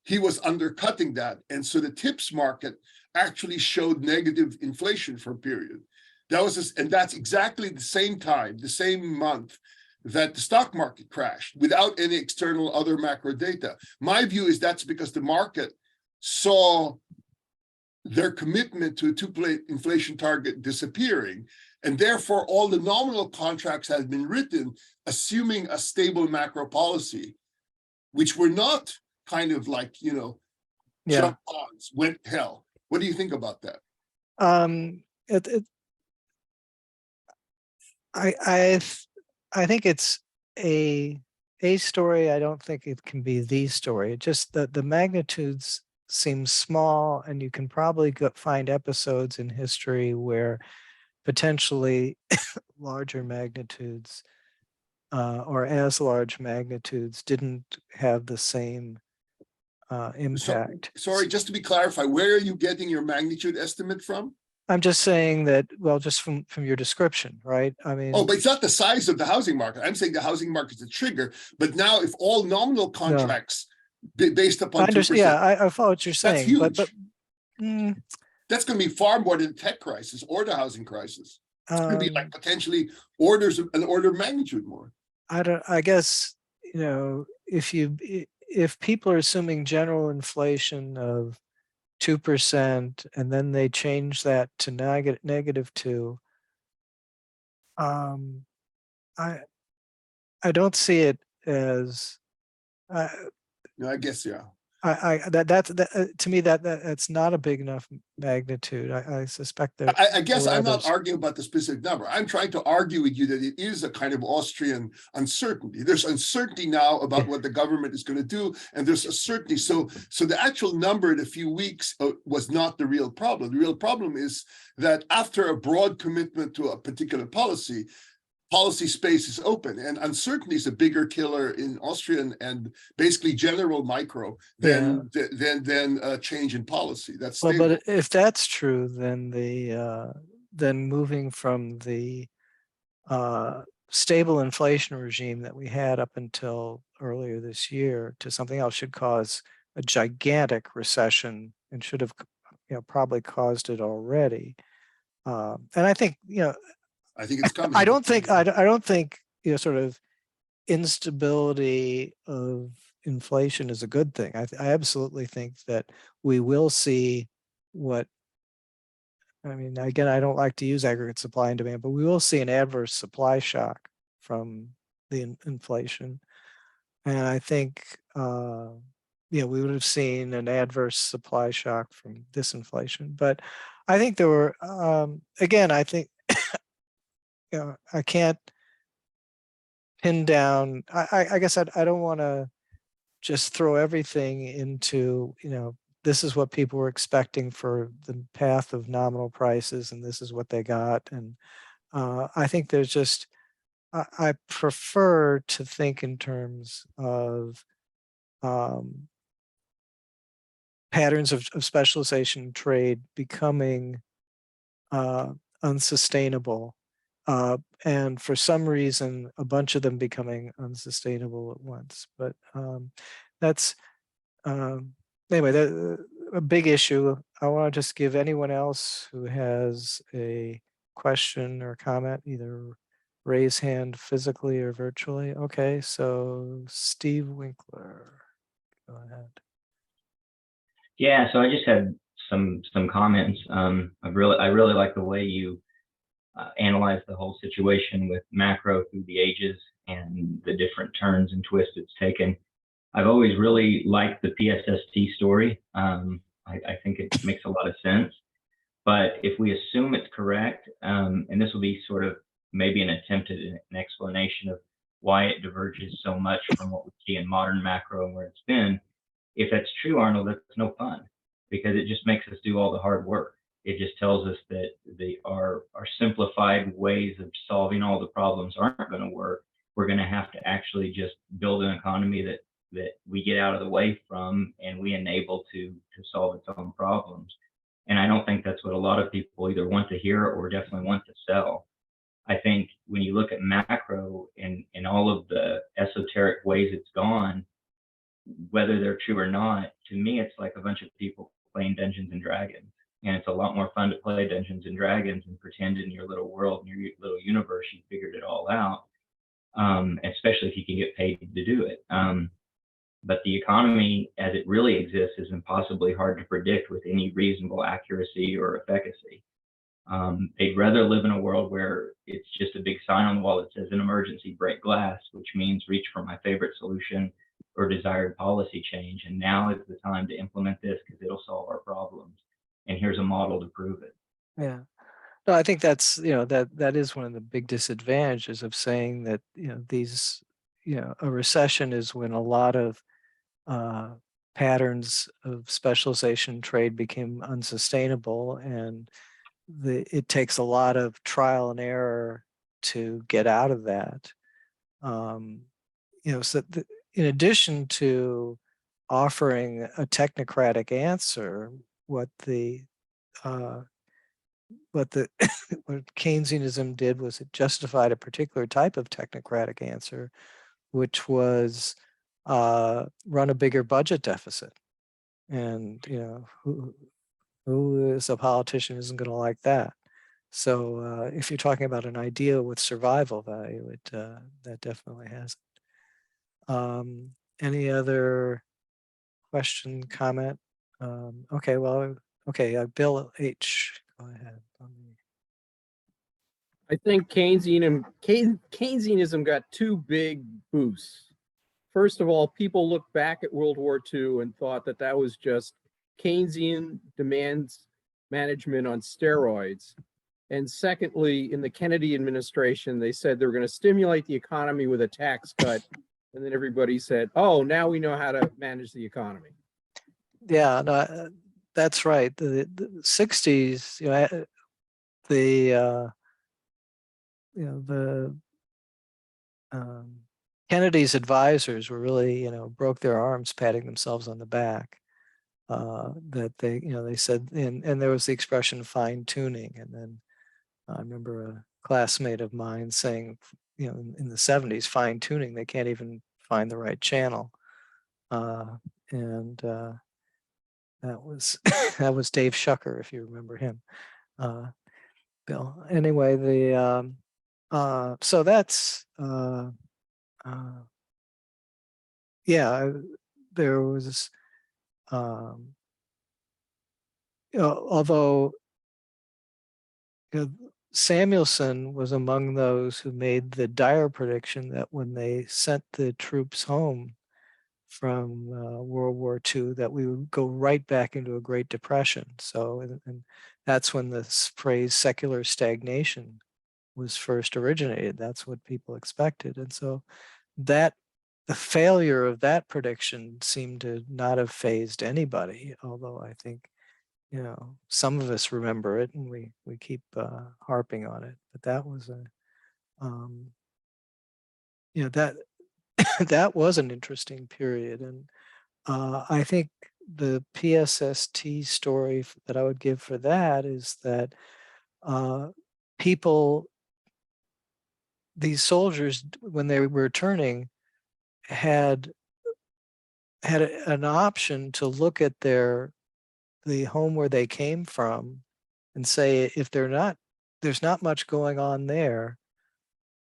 he was undercutting that. And so the TIPS market actually showed negative inflation for a period. That was, and that's exactly the same time, the same month that the stock market crashed without any external other macro data. My view is that's because the market saw their commitment to a 2% inflation target disappearing. And therefore, all the nominal contracts had been written assuming a stable macro policy, which were not kind of like, jump bonds, went hell. What do you think about that? I think it's a story. I don't think it can be the story. It just the magnitudes seem small, and you can probably find episodes in history where potentially larger magnitudes or as large magnitudes didn't have the same impact. Sorry, just to be clarified, where are you getting your magnitude estimate from? I'm just saying that, well, just from your description, right? I mean, but it's not the size of the housing market. I'm saying the housing market is a trigger. But now, if all nominal contracts based upon 2%, I follow what you're saying. That's huge. That's going to be far more than the tech crisis or the housing crisis. It's going to be like potentially an order of magnitude more. I guess, if people are assuming general inflation of 2% and then they change that to -2, I don't see it as I guess, yeah. That's to me that's not a big enough magnitude. I suspect that. I guess I'm not arguing about the specific number. I'm trying to argue with you that it is a kind of Austrian uncertainty. There's uncertainty now about what the government is going to do, and there's a certainty. So the actual number in a few weeks was not the real problem. The real problem is that after a broad commitment to a particular policy space is open, and uncertainty is a bigger killer in Austrian and basically general micro than a change in policy. That's stable. Well, but if that's true, then then moving from the stable inflation regime that we had up until earlier this year to something else should cause a gigantic recession, and should have probably caused it already. And I think I think it's coming. I don't think sort of instability of inflation is a good thing. I absolutely think that we will see again, I don't like to use aggregate supply and demand, but we will see an adverse supply shock from the inflation. And I think, we would have seen an adverse supply shock from disinflation. But I think there were, again, I think, I can't pin down. I guess I don't want to just throw everything into, this is what people were expecting for the path of nominal prices, and this is what they got. And I think there's just, I prefer to think in terms of patterns of specialization trade becoming unsustainable. And for some reason, a bunch of them becoming unsustainable at once. But that's, anyway, a big issue. I want to just give anyone else who has a question or comment, either raise hand physically or virtually. Okay, so Steve Winkler. go ahead. Yeah, so I just had some comments. I really like the way you analyze the whole situation with macro through the ages and the different turns and twists it's taken. I've always really liked the PSST story. I think it makes a lot of sense. But if we assume it's correct, and this will be sort of maybe an attempt at an explanation of why it diverges so much from what we see in modern macro and where it's been. If that's true, Arnold, that's no fun because it just makes us do all the hard work. It just tells us that our simplified ways of solving all the problems aren't going to work. We're going to have to actually just build an economy that we get out of the way from and we enable to solve its own problems. And I don't think that's what a lot of people either want to hear or definitely want to sell. I think when you look at macro and all of the esoteric ways it's gone, whether they're true or not, to me, it's like a bunch of people playing Dungeons and Dragons. And it's a lot more fun to play Dungeons and Dragons and pretend in your little world, in your little universe, you figured it all out, especially if you can get paid to do it. But the economy as it really exists is impossibly hard to predict with any reasonable accuracy or efficacy. They'd rather live in a world where it's just a big sign on the wall that says an emergency, break glass, which means reach for my favorite solution or desired policy change. And now is the time to implement this because it'll solve our problems. And here's a model to prove it. Yeah. No, I think that's, that is one of the big disadvantages of saying that, a recession is when a lot of patterns of specialization trade became unsustainable, and it takes a lot of trial and error to get out of that. In addition to offering a technocratic answer, what what Keynesianism did was it justified a particular type of technocratic answer, which was run a bigger budget deficit. And who is a politician isn't going to like that? So if you're talking about an idea with survival value, that definitely has it. Any other question, comment? Okay, Bill H. Go ahead. I think Keynesianism got two big boosts. First of all, people looked back at World War II and thought that that was just Keynesian demand management on steroids. And secondly, in the Kennedy administration, they said they were going to stimulate the economy with a tax cut. And then everybody said, oh, now we know how to manage the economy. Yeah, no, that's right. The 60s, Kennedy's advisors were really, broke their arms patting themselves on the back. That they said, and there was the expression fine tuning. And then I remember a classmate of mine saying, in the 70s, fine tuning, they can't even find the right channel. That was that was Dave Shucker, if you remember him, Bill. Anyway, so that's yeah, there was although Samuelson was among those who made the dire prediction that when they sent the troops home from World War II, that we would go right back into a Great Depression. So, and that's when the phrase secular stagnation was first originated. That's what people expected. And so the failure of that prediction seemed to not have fazed anybody, although I think, some of us remember it and we keep harping on it. But that was that was an interesting period. And I think the PSST story that I would give for that is that these soldiers, when they were returning, had an option to look at the home where they came from and say, if there's not much going on there,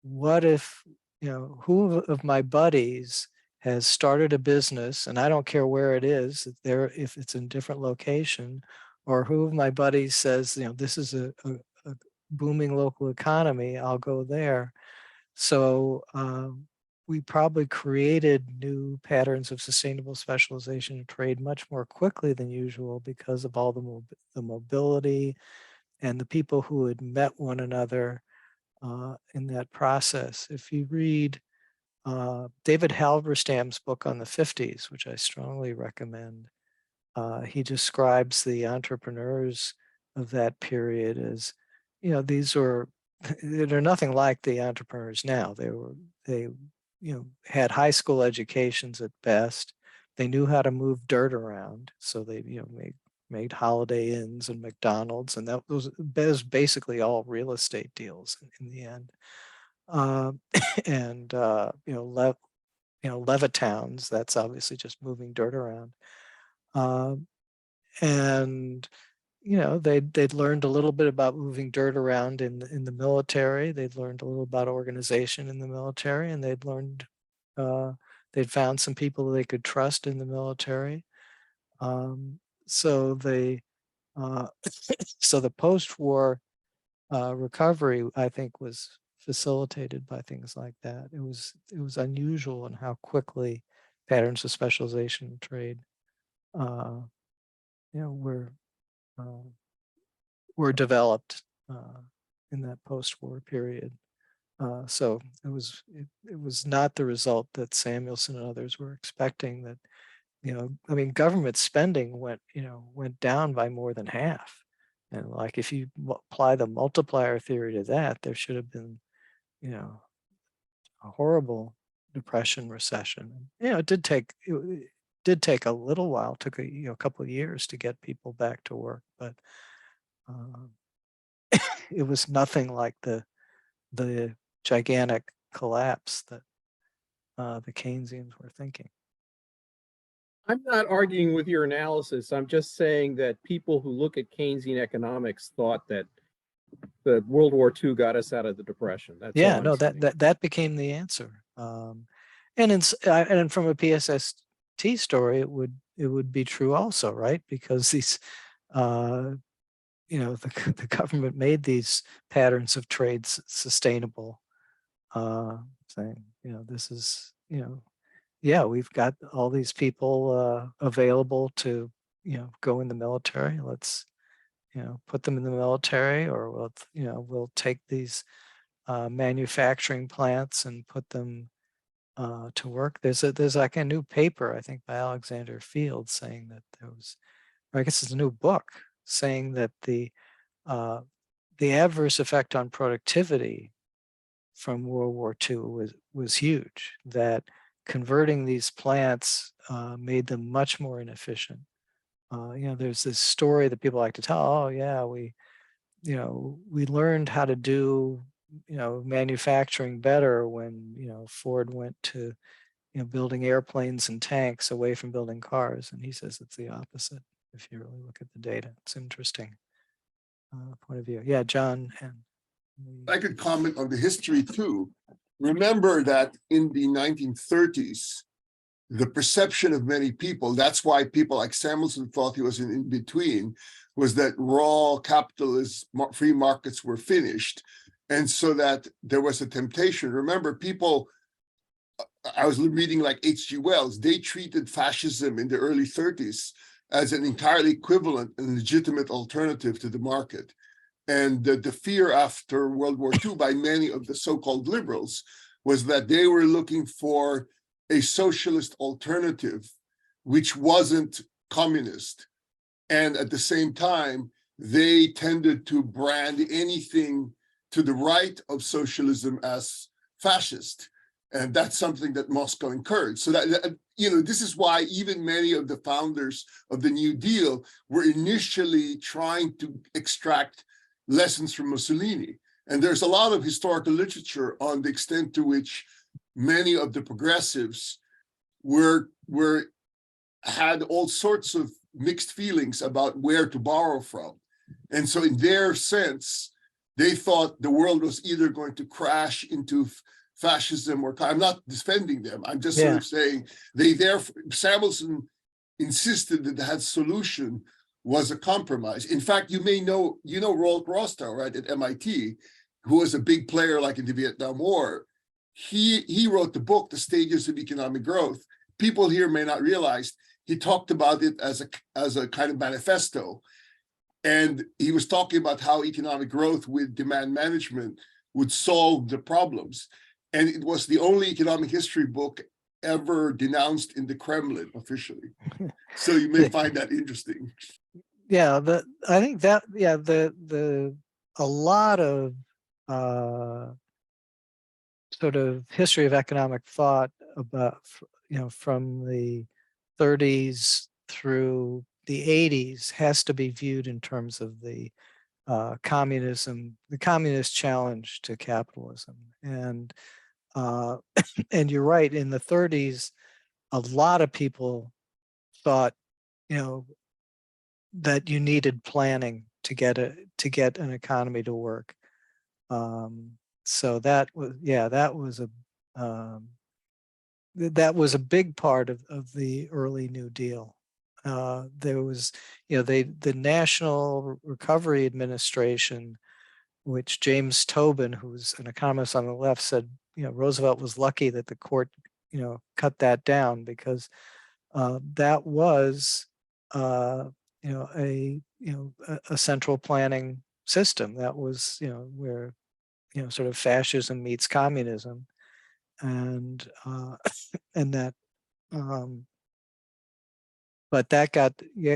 what if, who of my buddies has started a business, and I don't care where it is, if it's in a different location, or who of my buddies says, this is a booming local economy, I'll go there. So we probably created new patterns of sustainable specialization and trade much more quickly than usual because of all the mobility and the people who had met one another in that process. If you read David Halberstam's book on the 50s, which I strongly recommend, he describes the entrepreneurs of that period as, they're nothing like the entrepreneurs now. They had high school educations at best. They knew how to move dirt around, so they made Holiday Inns and McDonald's, and that was basically all real estate deals in the end. And Levittown's, that's obviously just moving dirt around. And they'd learned a little bit about moving dirt around in the military. They'd learned a little about organization in the military, and they'd found some people they could trust in the military. So the post-war recovery, I think, was facilitated by things like that. It was unusual in how quickly patterns of specialization and trade were developed in that post-war period. So it was not the result that Samuelson and others were expecting. That government spending went down by more than half, and like if you apply the multiplier theory to that, there should have been a horrible depression, recession. It did take a little while. It took a couple of years to get people back to work, but it was nothing like the gigantic collapse that the Keynesians were thinking. I'm not arguing with your analysis. I'm just saying that people who look at Keynesian economics thought that the World War II got us out of the Depression. That's Yeah, all no, I'm saying. that became the answer. And from a PSST story, it would be true also, right? Because these, the government made these patterns of trade sustainable, saying, this is, we've got all these people available to, go in the military. Let's, put them in the military, or we'll take these manufacturing plants and put them to work. There's like a new paper, I think, by Alexander Field saying that I guess it's a new book saying that the adverse effect on productivity from World War II was huge. That converting these plants made them much more inefficient. There's this story that people like to tell. Oh yeah, we learned how to do manufacturing better when Ford went to building airplanes and tanks away from building cars, and he says it's the opposite. If you really look at the data, it's interesting point of view. Yeah, John. And I could comment on the history too. Remember that in the 1930s, the perception of many people, that's why people like Samuelson thought he was in between, was that raw capitalist free markets were finished. And so that there was a temptation. Remember, people, I was reading like H.G. Wells, they treated fascism in the early 30s as an entirely equivalent and legitimate alternative to the market. And the fear after World War II by many of the so-called liberals was that they were looking for a socialist alternative, which wasn't communist. And at the same time, they tended to brand anything to the right of socialism as fascist. And that's something that Moscow encouraged. So that, this is why even many of the founders of the New Deal were initially trying to extract lessons from Mussolini. And there's a lot of historical literature on the extent to which many of the progressives had all sorts of mixed feelings about where to borrow from. And so in their sense, they thought the world was either going to crash into fascism or I'm not defending them. I'm just sort Yeah. of saying Samuelson insisted that that solution was a compromise. In fact, you know Roald Rostow, right, at MIT, who was a big player like in the Vietnam War. He wrote the book, The Stages of Economic Growth. People here may not realize he talked about it as a kind of manifesto. And he was talking about how economic growth with demand management would solve the problems. And it was the only economic history book ever denounced in the Kremlin officially. So you may find that interesting. Yeah, I think that, yeah, a lot of sort of history of economic thought about, from the 30s through the 80s has to be viewed in terms of the communism, the communist challenge to capitalism. And and you're right, in the 30s, a lot of people thought, that you needed planning to get an economy to work. So that was, yeah, that was a big part of the early New Deal. There was, the National Recovery Administration, which James Tobin, who's an economist on the left, said, Roosevelt was lucky that the court, cut that down, because that was, a central planning system. That was, where, sort of fascism meets communism, and and that, but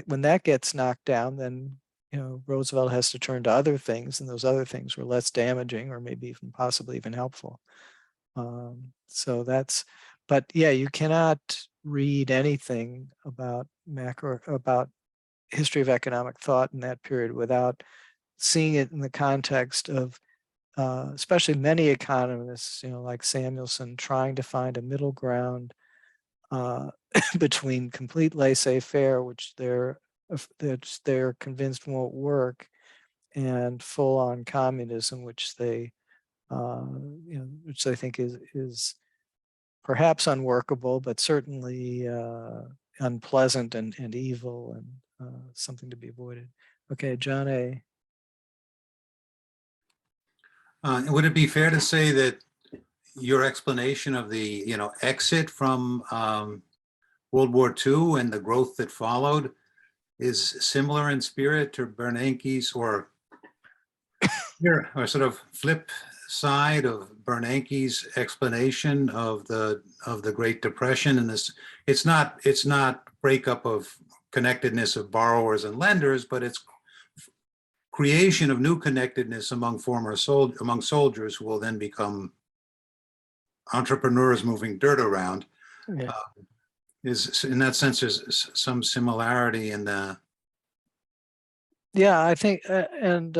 when that gets knocked down, then Roosevelt has to turn to other things, and those other things were less damaging, or maybe even possibly even helpful. So that's, but yeah, you cannot read anything about history of economic thought in that period without seeing it in the context of, especially many economists, like Samuelson, trying to find a middle ground between complete laissez-faire, which they're convinced won't work, and full-on communism, which they think is perhaps unworkable, but certainly unpleasant and evil, and something to be avoided. Okay, John A. Would it be fair to say that your explanation of the, exit from World War II and the growth that followed is similar in spirit to Bernanke's, or sort of flip side of Bernanke's explanation of the Great Depression? And this, it's not breakup of connectedness of borrowers and lenders, but it's creation of new connectedness among among soldiers, who will then become entrepreneurs moving dirt around. Yeah. Is, in that sense, there's some similarity in the Yeah, I think, and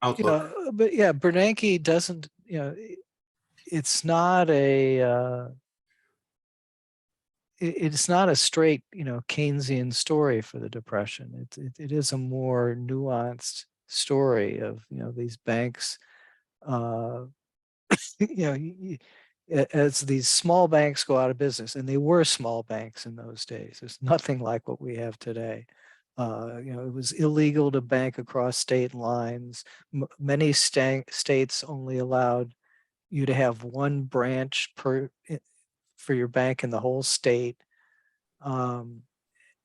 outlook. but yeah, Bernanke doesn't, it's not it's not a straight, Keynesian story for the Depression. It is a more nuanced story of, these banks, as these small banks go out of business, and they were small banks in those days. There's nothing like what we have today. It was illegal to bank across state lines. Many states only allowed you to have one branch for your bank in the whole state.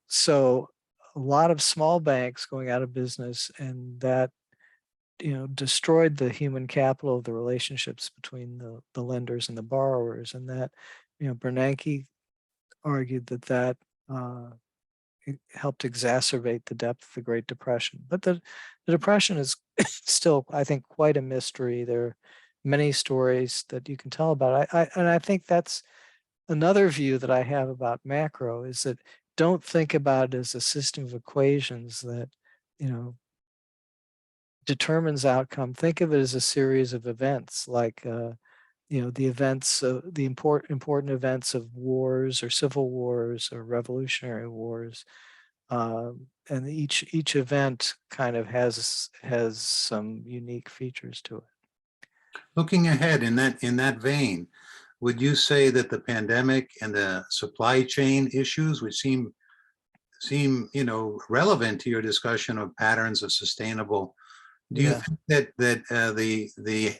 So a lot of small banks going out of business, and that, destroyed the human capital of the relationships between the lenders and the borrowers. And that, Bernanke argued that it helped exacerbate the depth of the Great Depression. But the Depression is still, I think, quite a mystery. There are many stories that you can tell about it. And I think that's another view that I have about macro, is that don't think about it as a system of equations that, determines outcome. Think of it as a series of events, like the events, the important events of wars or civil wars or revolutionary wars, and each event kind of has some unique features to it. Looking ahead in that vein, would you say that the pandemic and the supply chain issues, which seem relevant to your discussion of patterns of sustainable, do you Yeah. think that the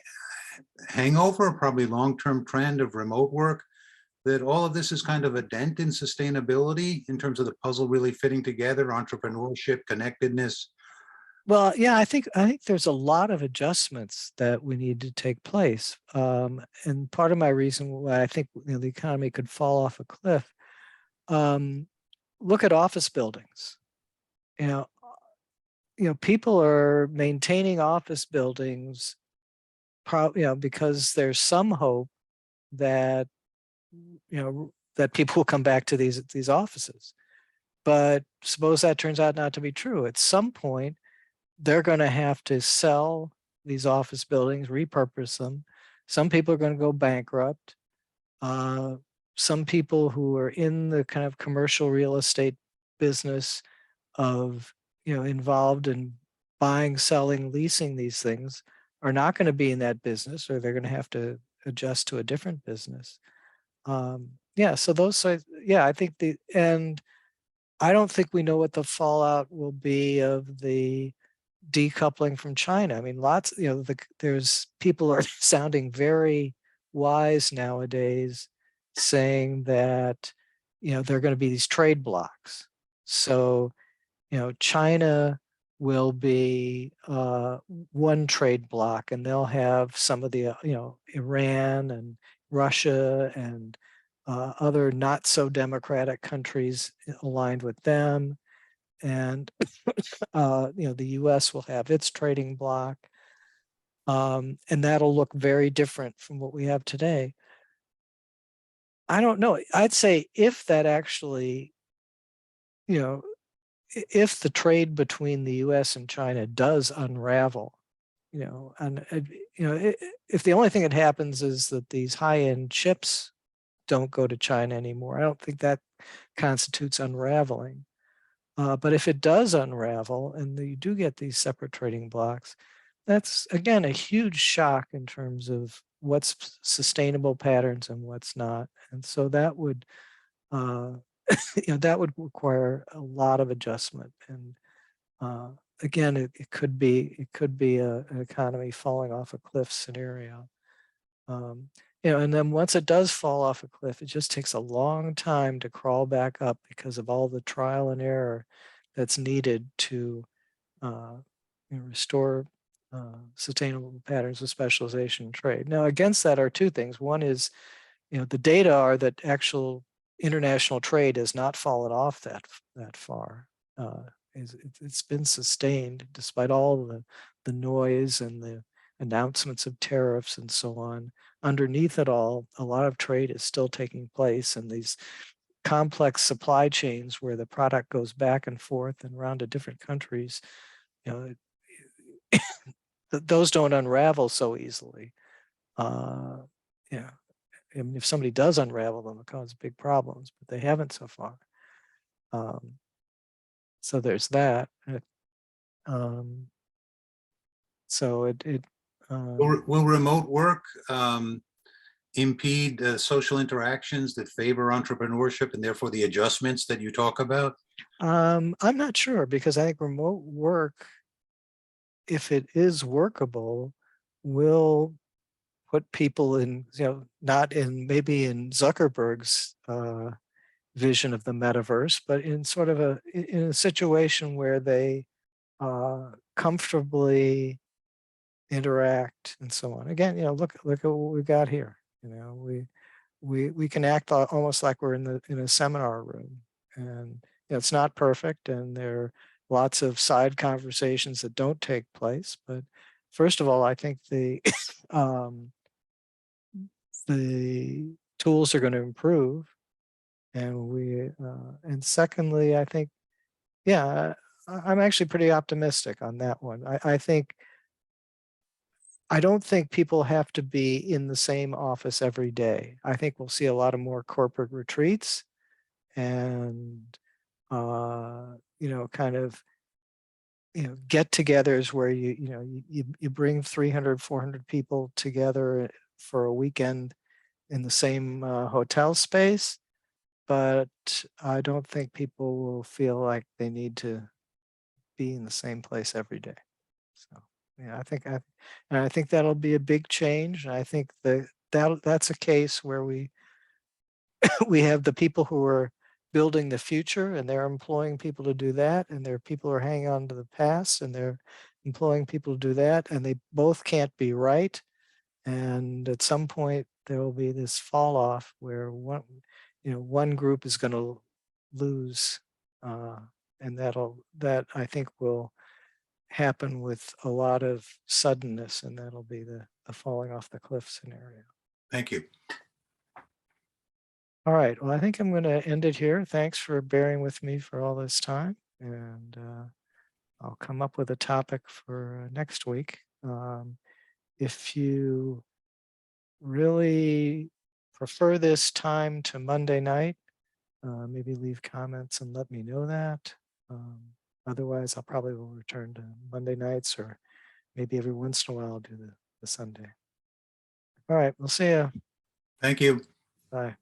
hangover, probably long-term trend of remote work, that all of this is kind of a dent in sustainability in terms of the puzzle really fitting together, entrepreneurship, connectedness? Well, yeah, I think there's a lot of adjustments that we need to take place. And part of my reason why I think the economy could fall off a cliff, um, look at office buildings. You know, people are maintaining office buildings, because there's some hope that that people will come back to these offices. But suppose that turns out not to be true. At some point, they're going to have to sell these office buildings, repurpose them. Some people are going to go bankrupt. Some people who are in the kind of commercial real estate business of, involved in buying, selling, leasing these things are not going to be in that business, or they're going to have to adjust to a different business. Yeah, yeah, I think and I don't think we know what the fallout will be of the decoupling from China. I mean, there's people are sounding very wise nowadays, saying that, there are going to be these trade blocks. So, China will be one trade block, and they'll have some of the, Iran and Russia and other not so democratic countries aligned with them. And the U.S. will have its trading bloc, and that'll look very different from what we have today. I don't know. I'd say if that actually, if the trade between the U.S. and China does unravel, and if the only thing that happens is that these high-end chips don't go to China anymore, I don't think that constitutes unraveling. But if it does unravel and you do get these separate trading blocks, that's again a huge shock in terms of what's sustainable patterns and what's not. And so that would, that would require a lot of adjustment. And again, it could be an economy falling off a cliff scenario. And then once it does fall off a cliff, it just takes a long time to crawl back up because of all the trial and error that's needed to restore sustainable patterns of specialization and trade. Now, against that are two things. One is, the data are that actual international trade has not fallen off that far. It's been sustained despite all the noise and the announcements of tariffs and so on. Underneath it all, a lot of trade is still taking place, and these complex supply chains where the product goes back and forth and around to different countries, those don't unravel so easily. Yeah, I mean, if somebody does unravel them, it causes big problems, but they haven't so far. So there's that. So it Will remote work impede social interactions that favor entrepreneurship and therefore the adjustments that you talk about? I'm not sure, because I think remote work, if it is workable, will put people in, not in maybe in Zuckerberg's vision of the metaverse, but in sort of in a situation where they comfortably interact and so on. Again, look at what we got here. We can act almost like we're in a seminar room, and it's not perfect, and there are lots of side conversations that don't take place. But first of all, I think the the tools are going to improve, and and secondly, I think, yeah, I'm actually pretty optimistic on that one. I don't think people have to be in the same office every day. I think we'll see a lot of more corporate retreats and, kind of get-togethers where you bring 300, 400 people together for a weekend in the same hotel space, but I don't think people will feel like they need to be in the same place every day. So yeah, I think that'll be a big change. And I think that's a case where we have the people who are building the future and they're employing people to do that, and there are people who are hanging on to the past and they're employing people to do that, and they both can't be right. And at some point there will be this fall off where one group is going to lose, and that I think will happen with a lot of suddenness, and that'll be the falling off the cliff scenario. Thank you. All right, well, I think I'm going to end it here. Thanks for bearing with me for all this time, and I'll come up with a topic for next week. If you really prefer this time to Monday night, maybe leave comments and let me know that. Otherwise, I'll probably will return to Monday nights, or maybe every once in a while I'll do the Sunday. All right, we'll see you. Thank you. Bye.